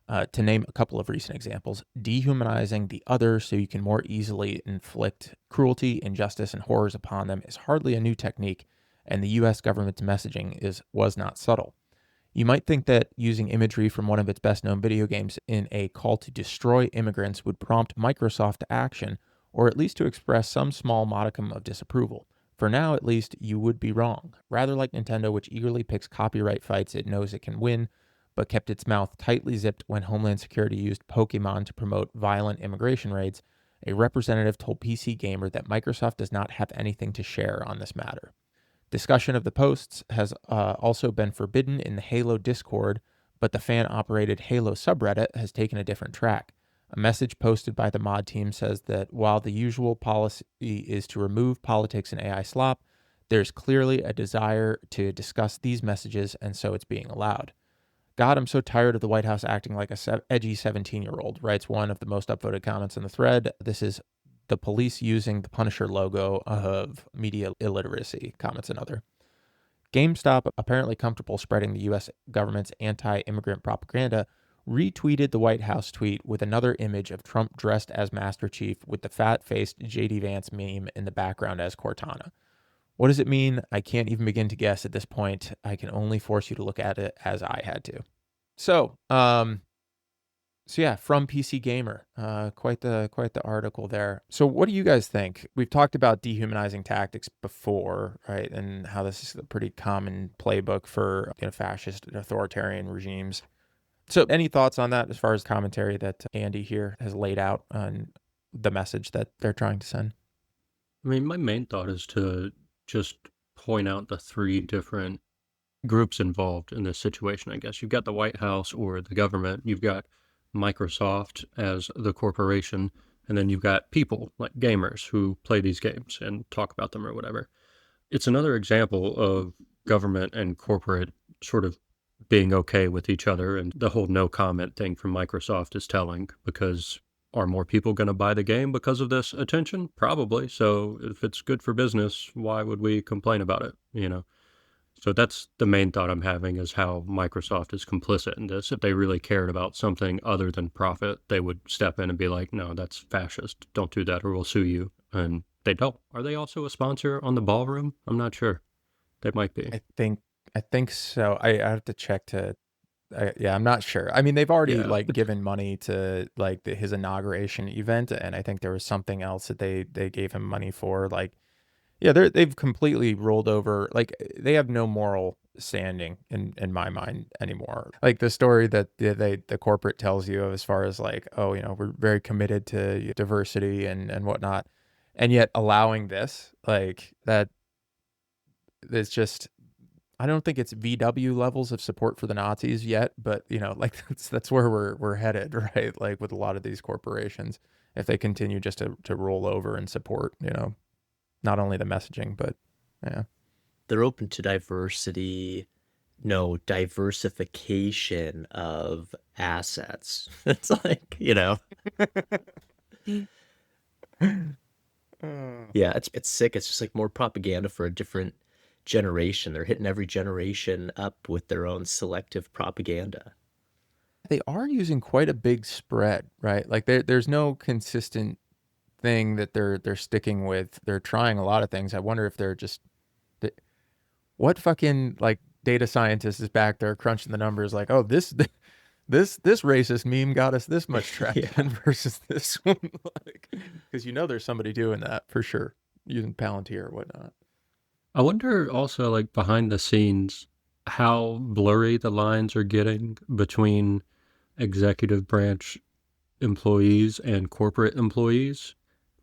to name a couple of recent examples. Dehumanizing the other so you can more easily inflict cruelty, injustice, and horrors upon them is hardly a new technique, and the U.S. government's messaging was not subtle. You might think that using imagery from one of its best-known video games in a call to destroy immigrants would prompt Microsoft to action, or at least to express some small modicum of disapproval. For now, at least, you would be wrong. Rather like Nintendo, which eagerly picks copyright fights it knows it can win, but kept its mouth tightly zipped when Homeland Security used Pokemon to promote violent immigration raids, a representative told PC Gamer that Microsoft does not have anything to share on this matter. Discussion of the posts has also been forbidden in the Halo Discord, but the fan-operated Halo subreddit has taken a different track. A message posted by the mod team says that while the usual policy is to remove politics and AI slop, there's clearly a desire to discuss these messages, and so it's being allowed. God, I'm so tired of the White House acting like a edgy 17-year-old, writes one of the most upvoted comments in the thread. This is the police using the Punisher logo of media illiteracy, comments another. GameStop, apparently comfortable spreading the U.S. government's anti-immigrant propaganda, retweeted the White House tweet with another image of Trump dressed as Master Chief with the fat-faced J.D. Vance meme in the background as Cortana. What does it mean? I can't even begin to guess at this point. I can only force you to look at it as I had to. So yeah, from PC Gamer, quite the article there. So what do you guys think? We've talked about dehumanizing tactics before, right? And how this is a pretty common playbook for fascist and authoritarian regimes. So any thoughts on that as far as commentary that Andy here has laid out on the message that they're trying to send? I mean, my main thought is to just point out the 3 different groups involved in this situation, I guess. You've got the White House or the government, you've got Microsoft as the corporation, and then you've got people like gamers who play these games and talk about them or whatever. It's another example of government and corporate sort of being okay with each other, and the whole no comment thing from Microsoft is telling, because are more people going to buy the game because of this attention? Probably. So if it's good for business, why would we complain about it? So that's the main thought I'm having, is how Microsoft is complicit in this. If they really cared about something other than profit, they would step in and be like, no, that's fascist. Don't do that or we'll sue you. And they don't. Are they also a sponsor on the ballroom? I'm not sure. They might be. I think so. I have to check to Yeah, I'm not sure. I mean, they've already Yeah. like given money to like his inauguration event, and I think there was something else that they gave him money for. Like, yeah, they've completely rolled over. Like, they have no moral standing in my mind anymore. Like the story that the corporate tells you as far as like, oh, we're very committed to diversity and whatnot, and yet allowing this like that, it's just. I don't think it's VW levels of support for the Nazis yet, but like that's where we're headed, right? Like with a lot of these corporations, if they continue just to roll over and support, not only the messaging, but yeah. They're open to diversity, no, diversification of assets. It's like, yeah, it's sick. It's just like more propaganda for a different generation. They're hitting every generation up with their own selective propaganda. They are using quite a big spread, right? Like there's no consistent thing that they're sticking with. They're trying a lot of things. I wonder if they're just what fucking like data scientist is back there crunching the numbers like, oh, this racist meme got us this much traction versus this one, like, because there's somebody doing that for sure, using Palantir or whatnot. I wonder also, like, behind the scenes, how blurry the lines are getting between executive branch employees and corporate employees.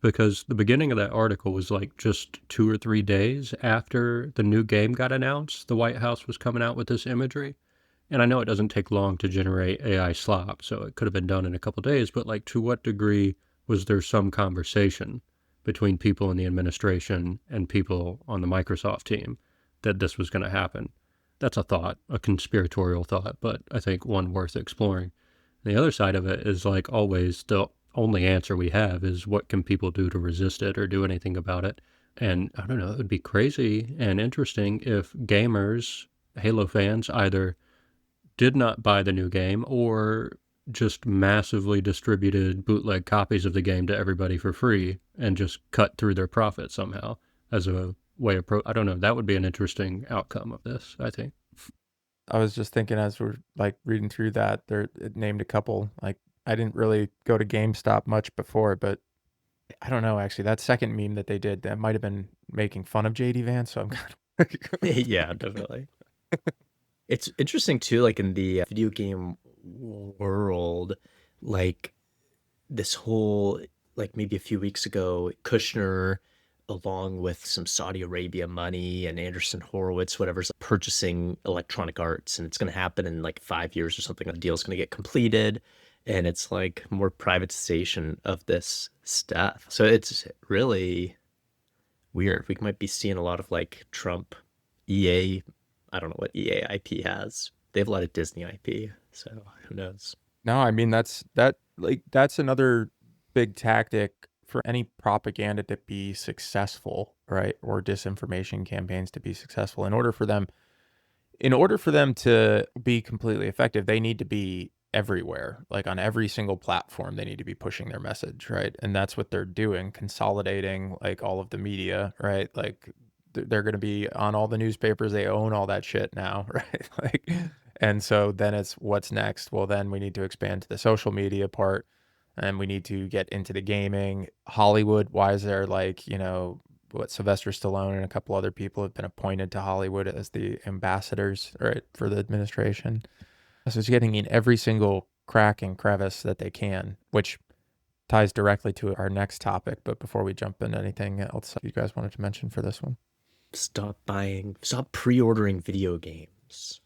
Because the beginning of that article was like just 2 or 3 days after the new game got announced, the White House was coming out with this imagery. And I know it doesn't take long to generate AI slop, so it could have been done in a couple days, but like to what degree was there some conversation between people in the administration and people on the Microsoft team that this was going to happen? That's a thought, a conspiratorial thought, but I think one worth exploring. The other side of it is, like always, the only answer we have is what can people do to resist it or do anything about it. And I don't know, it would be crazy and interesting if gamers, Halo fans, either did not buy the new game or just massively distributed bootleg copies of the game to everybody for free and just cut through their profit somehow as a way of I don't know. That would be an interesting outcome of this, I think. I was just thinking as we're like reading through that, it named a couple. Like, I didn't really go to GameStop much before, but I don't know, actually. That second meme that they did, that might have been making fun of JD Vance, so I'm kind of... Yeah, definitely. It's interesting too, like in the video game world, like this whole, like maybe a few weeks ago, Kushner, along with some Saudi Arabia money and Anderson Horowitz, whatever's purchasing Electronic Arts, and it's going to happen in like 5 years or something. The deal's going to get completed, and it's like more privatization of this stuff. So it's really weird. We might be seeing a lot of like Trump, EA. I don't know what EA IP has. They have a lot of Disney IP, so who knows? No, I mean that's another big tactic for any propaganda to be successful, right? Or disinformation campaigns to be successful. In order for them to be completely effective, they need to be everywhere, like on every single platform. They need to be pushing their message, right? And that's what they're doing, consolidating like all of the media, right? Like they're going to be on all the newspapers. They own all that shit now, right? Like, and so then it's what's next? Well, then we need to expand to the social media part, and we need to get into the gaming. Hollywood, why is there like, what, Sylvester Stallone and a couple other people have been appointed to Hollywood as the ambassadors, right, for the administration. So it's getting in every single crack and crevice that they can, which ties directly to our next topic. But before we jump into anything else you guys wanted to mention for this one? Stop pre-ordering video games,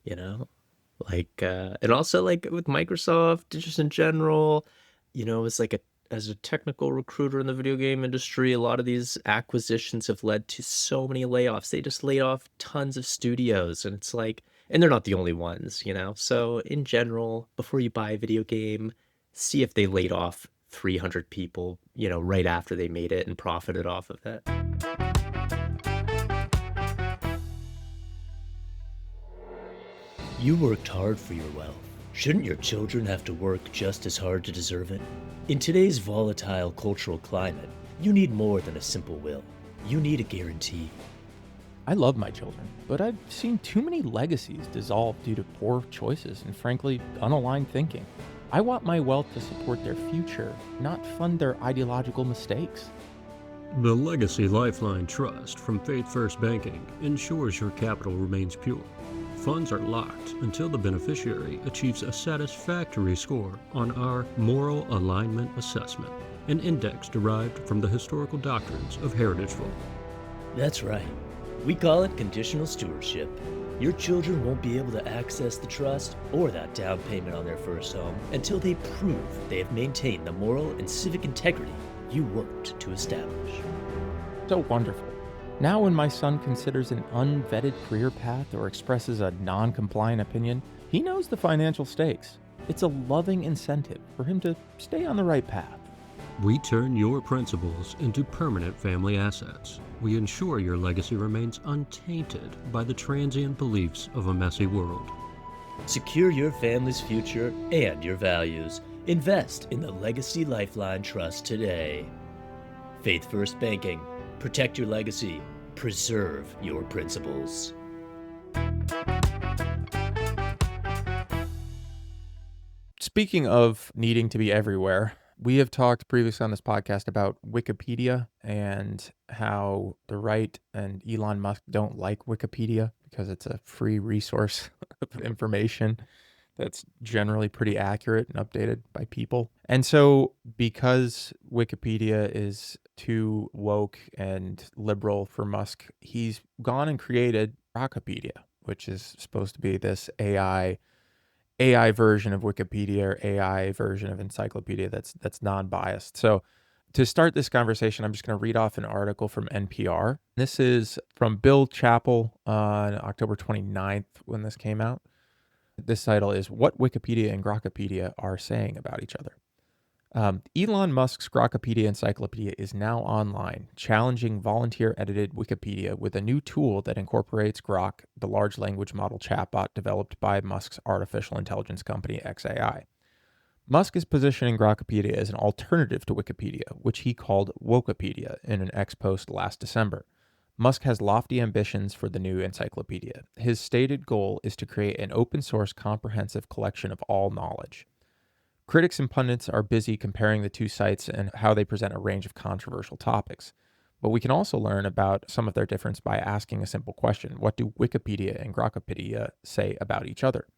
like, and also like with Microsoft, just in general, it's like as a technical recruiter in the video game industry, a lot of these acquisitions have led to so many layoffs. They just laid off tons of studios, and it's like, and they're not the only ones, So in general, before you buy a video game, see if they laid off 300 people, right after they made it and profited off of it. You worked hard for your wealth. Shouldn't your children have to work just as hard to deserve it? In today's volatile cultural climate, you need more than a simple will. You need a guarantee. I love my children, but I've seen too many legacies dissolve due to poor choices and, frankly, unaligned thinking. I want my wealth to support their future, not fund their ideological mistakes. The Legacy Lifeline Trust from Faith First Banking ensures your capital remains pure. Funds are locked until the beneficiary achieves a satisfactory score on our Moral Alignment Assessment, an index derived from the historical doctrines of Heritageville. That's right. We call it conditional stewardship. Your children won't be able to access the trust or that down payment on their first home until they prove they have maintained the moral and civic integrity you worked to establish. So wonderful. Now when my son considers an unvetted career path or expresses a non-compliant opinion, he knows the financial stakes. It's a loving incentive for him to stay on the right path. We turn your principles into permanent family assets. We ensure your legacy remains untainted by the transient beliefs of a messy world. Secure your family's future and your values. Invest in the Legacy Lifeline Trust today. Faith First Banking. Protect your legacy. Preserve your principles. Speaking of needing to be everywhere, we have talked previously on this podcast about Wikipedia and how the right and Elon Musk don't like Wikipedia because it's a free resource of information that's generally pretty accurate and updated by people. And so because Wikipedia is too woke and liberal for Musk, he's gone and created Grockipedia, which is supposed to be this AI version of Wikipedia or AI version of encyclopedia that's non-biased. So to start this conversation, I'm just going to read off an article from NPR. This is from Bill Chappell on October 29th when this came out. This title is What Wikipedia and Grockipedia Are Saying About Each Other. Elon Musk's Grockipedia encyclopedia is now online, challenging volunteer-edited Wikipedia with a new tool that incorporates Grok, the large language model chatbot developed by Musk's artificial intelligence company xAI. Musk is positioning Grockipedia as an alternative to Wikipedia, which he called Wokepedia in an X post last December. Musk has lofty ambitions for the new encyclopedia. His stated goal is to create an open-source comprehensive collection of all knowledge. Critics and pundits are busy comparing the two sites and how they present a range of controversial topics. But we can also learn about some of their difference by asking a simple question. What do Wikipedia and Grockipedia say about each other?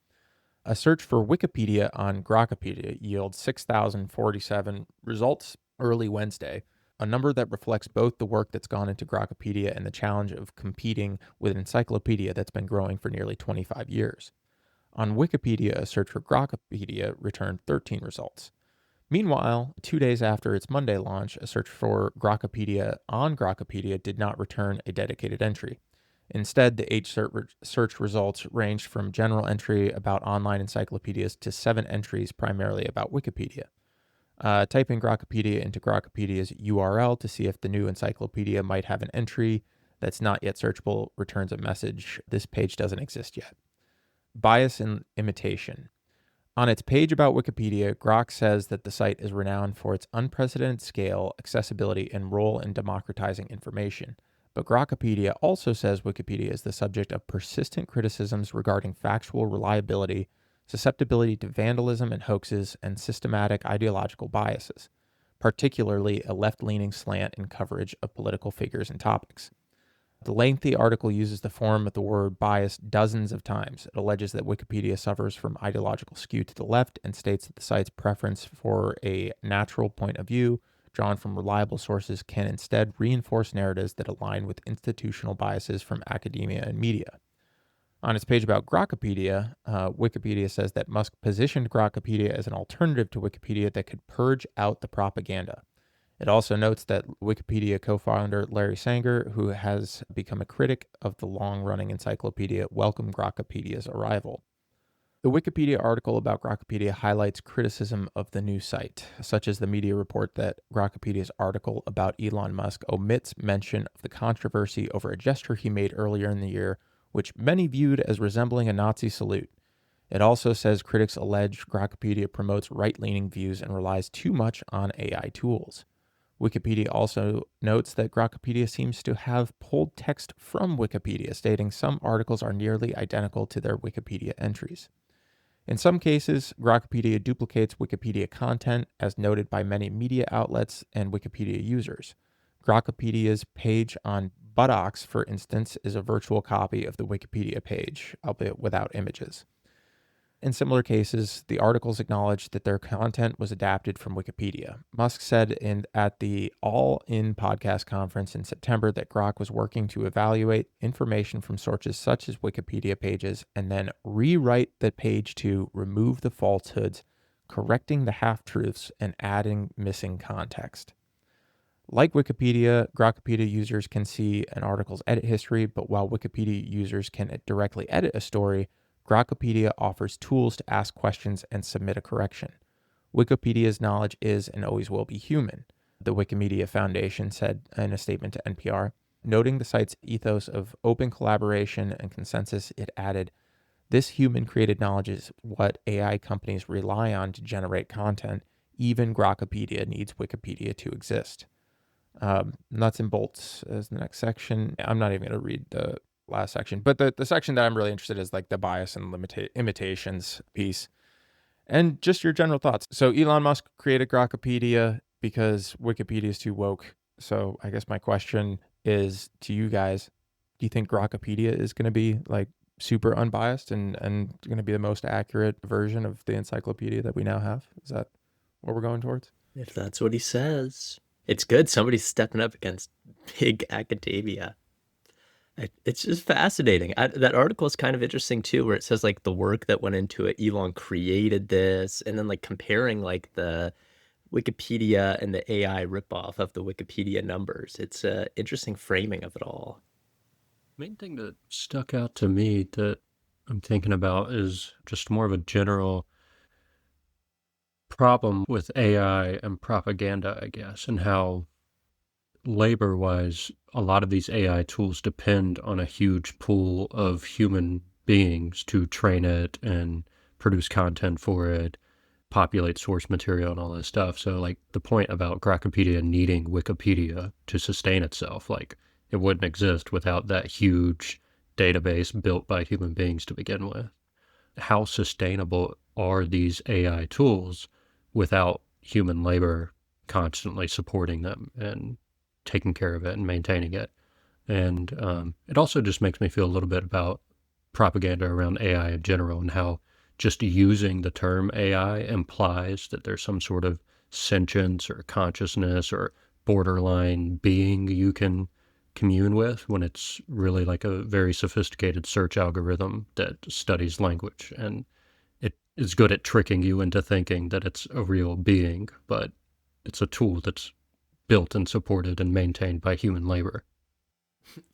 A search for Wikipedia on Grockipedia yields 6,047 results early Wednesday, a number that reflects both the work that's gone into Grockipedia and the challenge of competing with an encyclopedia that's been growing for nearly 25 years. On Wikipedia, a search for Grockipedia returned 13 results. Meanwhile, 2 days after its Monday launch, a search for Grockipedia on Grockipedia did not return a dedicated entry. Instead, the 8 search results ranged from general entry about online encyclopedias to 7 entries primarily about Wikipedia. Type in Grockipedia into Grockipedia's URL to see if the new encyclopedia might have an entry that's not yet searchable returns a message. This page doesn't exist yet. Bias and imitation. On its page about Wikipedia, Grok says that the site is renowned for its unprecedented scale, accessibility, and role in democratizing information. But Grockipedia also says Wikipedia is the subject of persistent criticisms regarding factual reliability, susceptibility to vandalism and hoaxes, and systematic ideological biases, particularly a left-leaning slant in coverage of political figures and topics. The lengthy article uses the form of the word bias dozens of times. It alleges that Wikipedia suffers from ideological skew to the left and states that the site's preference for a natural point of view drawn from reliable sources can instead reinforce narratives that align with institutional biases from academia and media. On its page about Grockipedia, Wikipedia says that Musk positioned Grockipedia as an alternative to Wikipedia that could purge out the propaganda. It also notes that Wikipedia co-founder Larry Sanger, who has become a critic of the long-running encyclopedia, welcomed Grockipedia's arrival. The Wikipedia article about Grockipedia highlights criticism of the new site, such as the media report that Grockipedia's article about Elon Musk omits mention of the controversy over a gesture he made earlier in the year, which many viewed as resembling a Nazi salute. It also says critics allege Grockipedia promotes right-leaning views and relies too much on AI tools. Wikipedia also notes that Grockipedia seems to have pulled text from Wikipedia, stating some articles are nearly identical to their Wikipedia entries. In some cases, Grockipedia duplicates Wikipedia content, as noted by many media outlets and Wikipedia users. Grockipedia's page on buttocks, for instance, is a virtual copy of the Wikipedia page, albeit without images. In similar cases, the articles acknowledge that their content was adapted from Wikipedia. Musk said at the All In podcast conference in September that Grok was working to evaluate information from sources such as Wikipedia pages and then rewrite the page to remove the falsehoods, correcting the half-truths, and adding missing context. Like Wikipedia, Grockipedia users can see an article's edit history, but while Wikipedia users can directly edit a story, Grockipedia offers tools to ask questions and submit a correction. Wikipedia's knowledge is and always will be human, the Wikimedia Foundation said in a statement to NPR. Noting the site's ethos of open collaboration and consensus, it added, "This human-created knowledge is what AI companies rely on to generate content. Even Grockipedia needs Wikipedia to exist." Nuts and bolts is the next section. I'm not even going to read the last section, but the section that I'm really interested in is like the bias and imitations piece and just your general thoughts. So Elon Musk created Grockipedia because Wikipedia is too woke. So I guess my question is to you guys, do you think Grockipedia is going to be like super unbiased and going to be the most accurate version of the encyclopedia that we now have? Is that what we're going towards? If that's what he says. It's good somebody's stepping up against big academia. It's just fascinating. That article is kind of interesting too, where it says like the work that went into it. Elon created this, and then like comparing like the Wikipedia and the AI ripoff of the Wikipedia numbers. It's an interesting framing of it all. Main thing that stuck out to me that I'm thinking about is just more of a general problem with AI and propaganda, I guess, and how labor-wise, a lot of these AI tools depend on a huge pool of human beings to train it and produce content for it, populate source material and all this stuff. So like the point about Grockipedia needing Wikipedia to sustain itself, like it wouldn't exist without that huge database built by human beings to begin with. How sustainable are these AI tools without human labor constantly supporting them and taking care of it and maintaining it? And it also just makes me feel a little bit about propaganda around AI in general and how just using the term AI implies that there's some sort of sentience or consciousness or borderline being you can commune with, when it's really like a very sophisticated search algorithm that studies language, and it is good at tricking you into thinking that it's a real being, but it's a tool that's built and supported and maintained by human labor.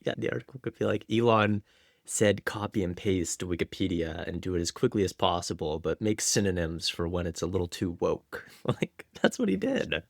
Yeah, the article could be like, Elon said copy and paste to Wikipedia and do it as quickly as possible, but make synonyms for when it's a little too woke. Like, that's what he did.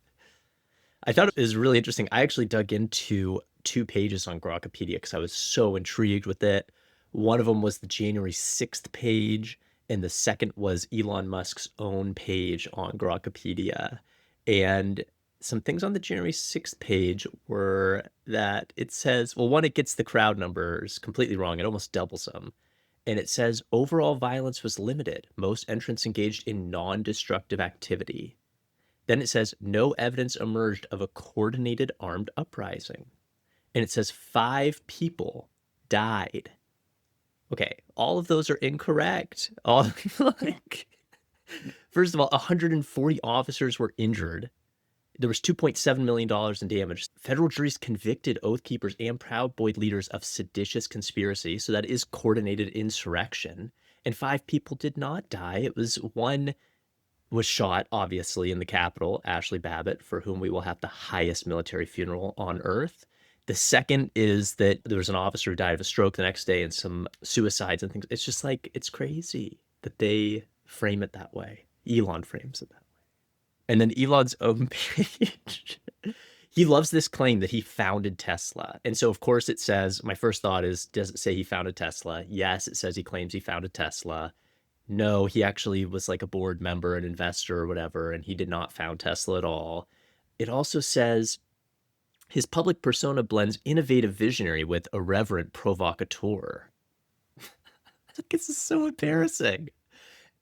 I thought it was really interesting. I actually dug into 2 pages on Grockipedia because I was so intrigued with it. One of them was the January 6th page, and the second was Elon Musk's own page on Grockipedia. And some things on the January 6th page were that it says, well, one, it gets the crowd numbers completely wrong. It almost doubles them. And it says overall violence was limited. Most entrants engaged in non-destructive activity. Then it says no evidence emerged of a coordinated armed uprising. And it says 5 people died. Okay, all of those are incorrect. First of all, 140 officers were injured. There was $2.7 million in damage. Federal juries convicted Oath Keepers and Proud Boy leaders of seditious conspiracy. So that is coordinated insurrection. And 5 people did not die. It was one was shot, obviously, in the Capitol, Ashley Babbitt, for whom we will have the highest military funeral on earth. The second is that there was an officer who died of a stroke the next day and some suicides and things. It's just like, it's crazy that they frame it that way. Elon frames it that way. And then Elon's own page, he loves this claim that he founded Tesla. And so, of course, it says, my first thought is, does it say he founded Tesla? Yes, it says he claims he founded Tesla. No, he actually was like a board member, an investor or whatever, and he did not found Tesla at all. It also says His public persona blends innovative visionary with irreverent provocateur. This is so embarrassing.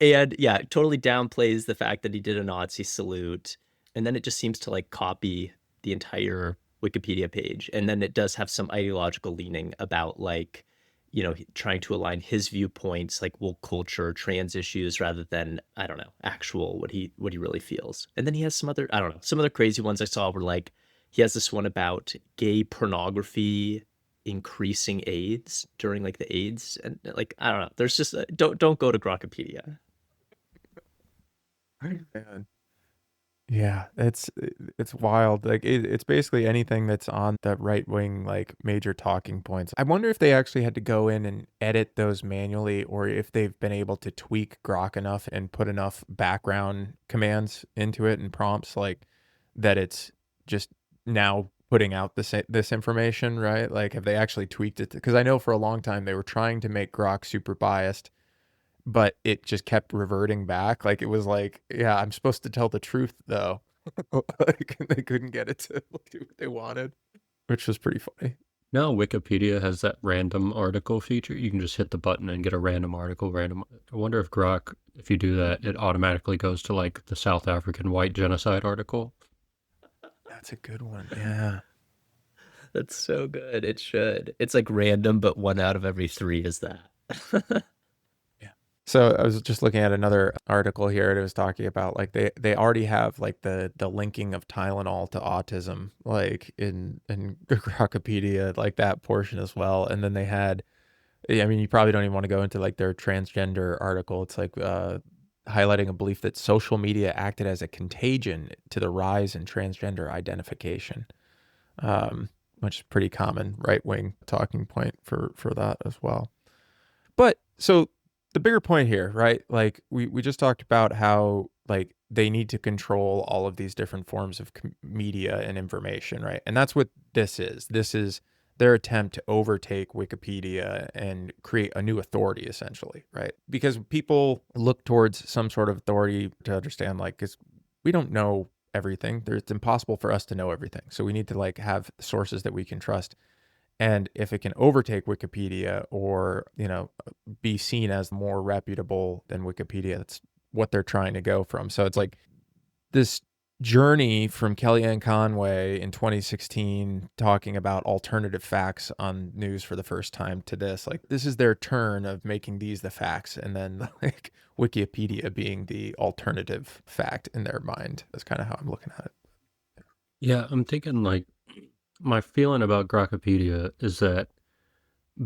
And yeah, it totally downplays the fact that he did a Nazi salute. And then it just seems to like copy the entire Wikipedia page. And then it does have some ideological leaning about like, you know, trying to align his viewpoints, like woke culture, trans issues, rather than, I don't know, actual what he really feels. And then he has some other, I don't know, some other crazy ones I saw were like, he has this one about gay pornography increasing AIDS during like the AIDS, and like I don't know. There's just don't go to Grockipedia. Man. Yeah, it's wild. Like it's basically anything that's on the right wing, like major talking points. I wonder if they actually had to go in and edit those manually, or if they've been able to tweak Grok enough and put enough background commands into it and prompts, like that it's just now putting out this information, right? Like, have they actually tweaked it? Because I know for a long time they were trying to make Grok super biased, but it just kept reverting back. Like, it was like, yeah, I'm supposed to tell the truth though. Like, they couldn't get it to do what they wanted, which was pretty funny. Now Wikipedia has that random article feature. You can just hit the button and get a random article. I wonder if Grok, if you do that, it automatically goes to like the South African white genocide article. That's a good one. Yeah. That's so good. It should. It's like random, but 1 out of every 3 is that. So I was just looking at another article here, and it was talking about like they already have like the linking of Tylenol to autism, like in Grockipedia, like that portion as well. And then they had, I mean, you probably don't even want to go into like their transgender article. It's like highlighting a belief that social media acted as a contagion to the rise in transgender identification, which is pretty common right wing talking point for that as well. But so the bigger point here, right? Like we just talked about how like they need to control all of these different forms of media and information, right? And that's what this is. This is their attempt to overtake Wikipedia and create a new authority, essentially, right? Because people look towards some sort of authority to understand, like, because we don't know everything. It's impossible for us to know everything. So we need to like have sources that we can trust. And if it can overtake Wikipedia or, you know, be seen as more reputable than Wikipedia, that's what they're trying to go from. So it's like this journey from Kellyanne Conway in 2016 talking about alternative facts on news for the first time to this. Like, this is their turn of making these the facts, and then like Wikipedia being the alternative fact in their mind. That's kind of how I'm looking at it. Yeah, I'm thinking like, my feeling about Grockipedia is that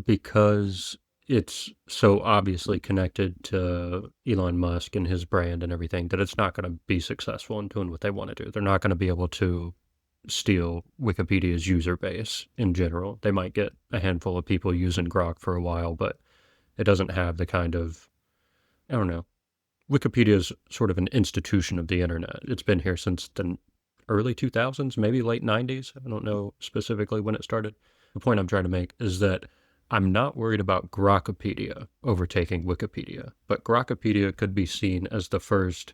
because it's so obviously connected to Elon Musk and his brand and everything, that it's not going to be successful in doing what they want to do. They're not going to be able to steal Wikipedia's user base in general. They might get a handful of people using Grok for a while, but it doesn't have the kind of, I don't know. Wikipedia is sort of an institution of the internet. It's been here since the early 2000s, maybe late 90s. I don't know specifically when it started. The point I'm trying to make is that I'm not worried about Grockipedia overtaking Wikipedia, but Grockipedia could be seen as the first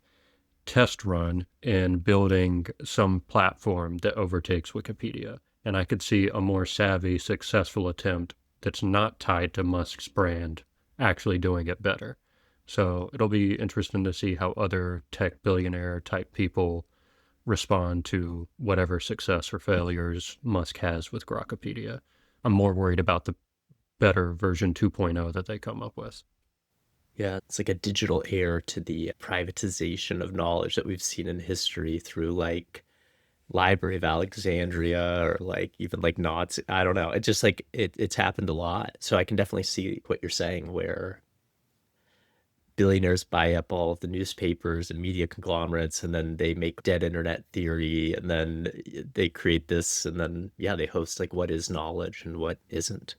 test run in building some platform that overtakes Wikipedia. And I could see a more savvy, successful attempt that's not tied to Musk's brand actually doing it better. So it'll be interesting to see how other tech billionaire type people respond to whatever success or failures Musk has with Grockipedia. I'm more worried about the better version 2.0 that they come up with. Yeah, it's like a digital heir to the privatization of knowledge that we've seen in history through like Library of Alexandria or like even like Nazi. I don't know. It's just like it's happened a lot. So I can definitely see what you're saying, where billionaires buy up all of the newspapers and media conglomerates, and then they make dead internet theory, and then they create this, and then yeah, they host like what is knowledge and what isn't.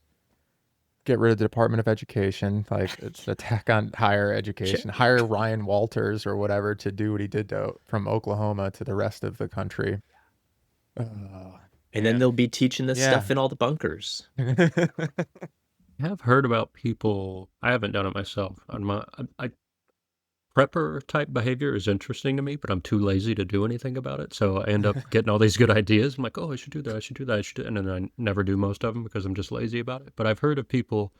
Get rid of the Department of Education, like it's an attack on higher education. Hire Ryan Walters or whatever to do what he did from Oklahoma to the rest of the country. And then they'll be teaching this stuff in all the bunkers. I have heard about people, I haven't done it myself. I prepper type behavior is interesting to me, but I'm too lazy to do anything about it. So I end up getting all these good ideas. I'm like, oh, I should do that. I should do that. I should do. And then I never do most of them because I'm just lazy about it. But I've heard of people,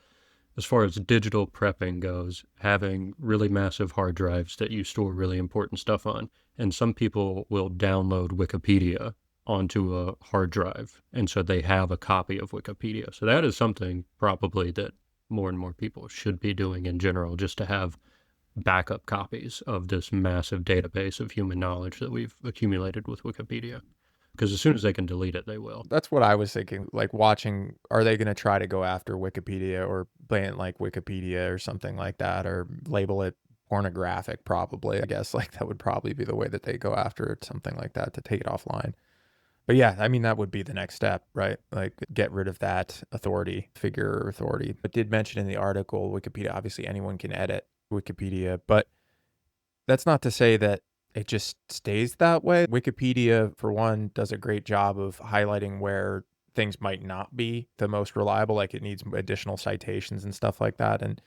as far as digital prepping goes, having really massive hard drives that you store really important stuff on. And some people will download Wikipedia onto a hard drive. And so they have a copy of Wikipedia. So that is something probably that more and more people should be doing in general, just to have backup copies of this massive database of human knowledge that we've accumulated with Wikipedia. Because as soon as they can delete it, they will. That's what I was thinking, like watching, are they going to try to go after Wikipedia or ban like Wikipedia or something like that, or label it pornographic? Probably, I guess, like that would probably be the way that they go after it, something like that, to take it offline. But yeah, I mean, that would be the next step, right? Like get rid of that figure or authority. But did mention in the article, Wikipedia, obviously anyone can edit Wikipedia, but that's not to say that it just stays that way. Wikipedia, for one, does a great job of highlighting where things might not be the most reliable, like it needs additional citations and stuff like that. And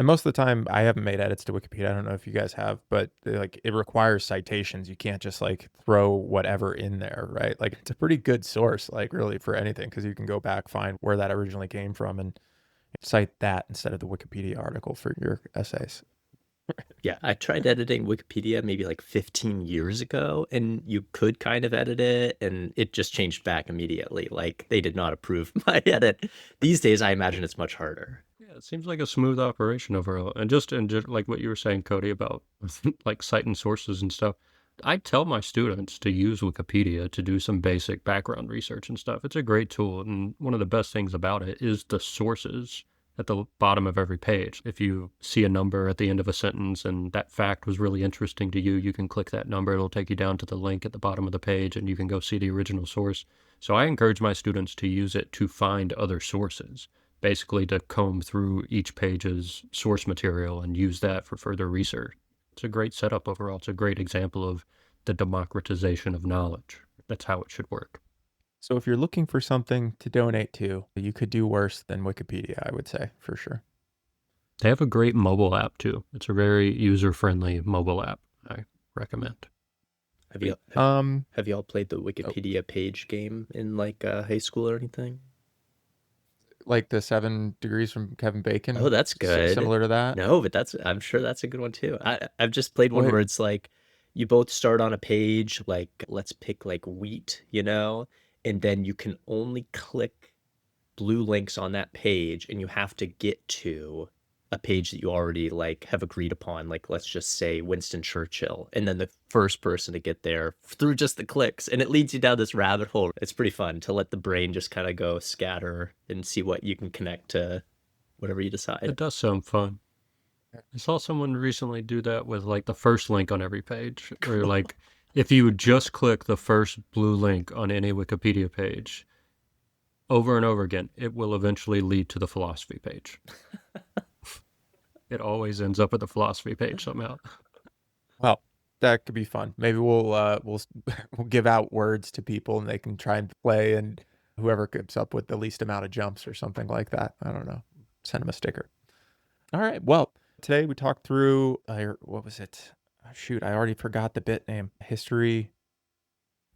most of the time, I haven't made edits to Wikipedia. I don't know if you guys have, but like it requires citations. You can't just like throw whatever in there, right? Like it's a pretty good source, like really for anything, because you can go back, find where that originally came from, and cite that instead of the Wikipedia article for your essays. Yeah, I tried editing Wikipedia maybe like 15 years ago, and you could kind of edit it, and it just changed back immediately. Like they did not approve my edit. These days, I imagine it's much harder. Yeah, it seems like a smooth operation overall. And just like what you were saying, Kodie, about like citing sources and stuff. I tell my students to use Wikipedia to do some basic background research and stuff. It's a great tool, and one of the best things about it is the sources at the bottom of every page. If you see a number at the end of a sentence and that fact was really interesting to you, you can click that number. It'll take you down to the link at the bottom of the page, and you can go see the original source. So I encourage my students to use it to find other sources, basically to comb through each page's source material and use that for further research. It's a great setup overall. It's a great example of the democratization of knowledge. That's how it should work. So if you're looking for something to donate to, you could do worse than Wikipedia, I would say, for sure. They have a great mobile app too. It's a very user-friendly mobile app. I recommend. Have you all played the Wikipedia page game in like high school or anything? Like the 7 Degrees from Kevin Bacon? Oh, that's good. Similar to that? No, but I'm sure that's a good one too. I've just played one where it's like you both start on a page, like let's pick like wheat, and then you can only click blue links on that page, and you have to get to a page that you already like have agreed upon, like let's just say Winston Churchill, and then the first person to get there through just the clicks, and it leads you down this rabbit hole. It's pretty fun to let the brain just kind of go scatter and see what you can connect to whatever you decide. It does sound fun. I saw someone recently do that with like the first link on every page, where like if you would just click the first blue link on any Wikipedia page over and over again, it will eventually lead to the philosophy page. It always ends up at the philosophy page somehow. Well, that could be fun. Maybe we'll give out words to people, and they can try and play, and whoever comes up with the least amount of jumps or something like that, I don't know, send them a sticker. All right. Well, today we talked through what was it? Shoot, I already forgot the bit name. History.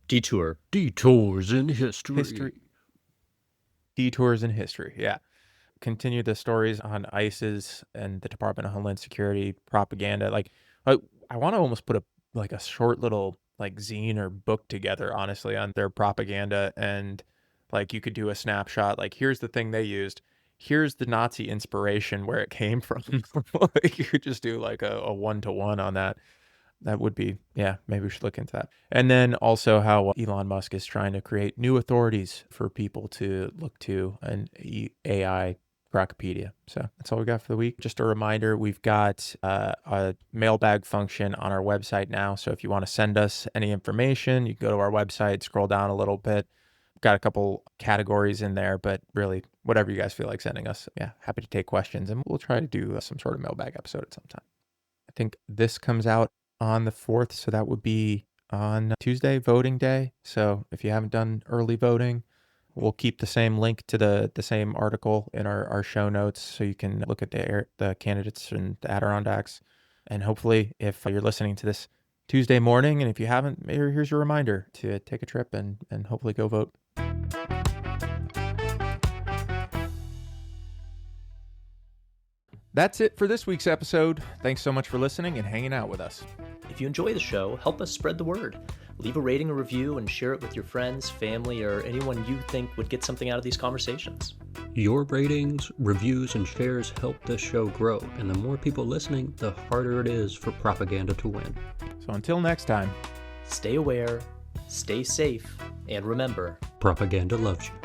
Detour. Detours in history. Detours in history. Yeah. Continue the stories on ICE's and the Department of Homeland Security propaganda. Like, I want to almost put a short little like zine or book together, honestly, on their propaganda. And like you could do a snapshot, like here's the thing they used. Here's the Nazi inspiration, where it came from. Like you could just do like a 1-to-1 on that. That would be, yeah, maybe we should look into that. And then also how Elon Musk is trying to create new authorities for people to look to, and AI Grockipedia. So that's all we got for the week. Just a reminder, we've got a mailbag function on our website now. So if you want to send us any information, you can go to our website, scroll down a little bit. Got a couple categories in there, but really whatever you guys feel like sending us. Yeah, happy to take questions, and we'll try to do some sort of mailbag episode at some time. I think this comes out on the 4th, so that would be on Tuesday, voting day. So if you haven't done early voting, we'll keep the same link to the same article in our show notes, so you can look at the candidates and the Adirondacks. And hopefully, if you're listening to this Tuesday morning, and if you haven't, here's your reminder to take a trip and hopefully go vote. That's it for this week's episode. Thanks so much for listening and hanging out with us. If you enjoy the show, help us spread the word. Leave a rating or review and share it with your friends, family, or anyone you think would get something out of these conversations. Your ratings, reviews, and shares help this show grow, and the more people listening, the harder it is for propaganda to win. So until next time, stay aware, stay safe, and remember, propaganda loves you.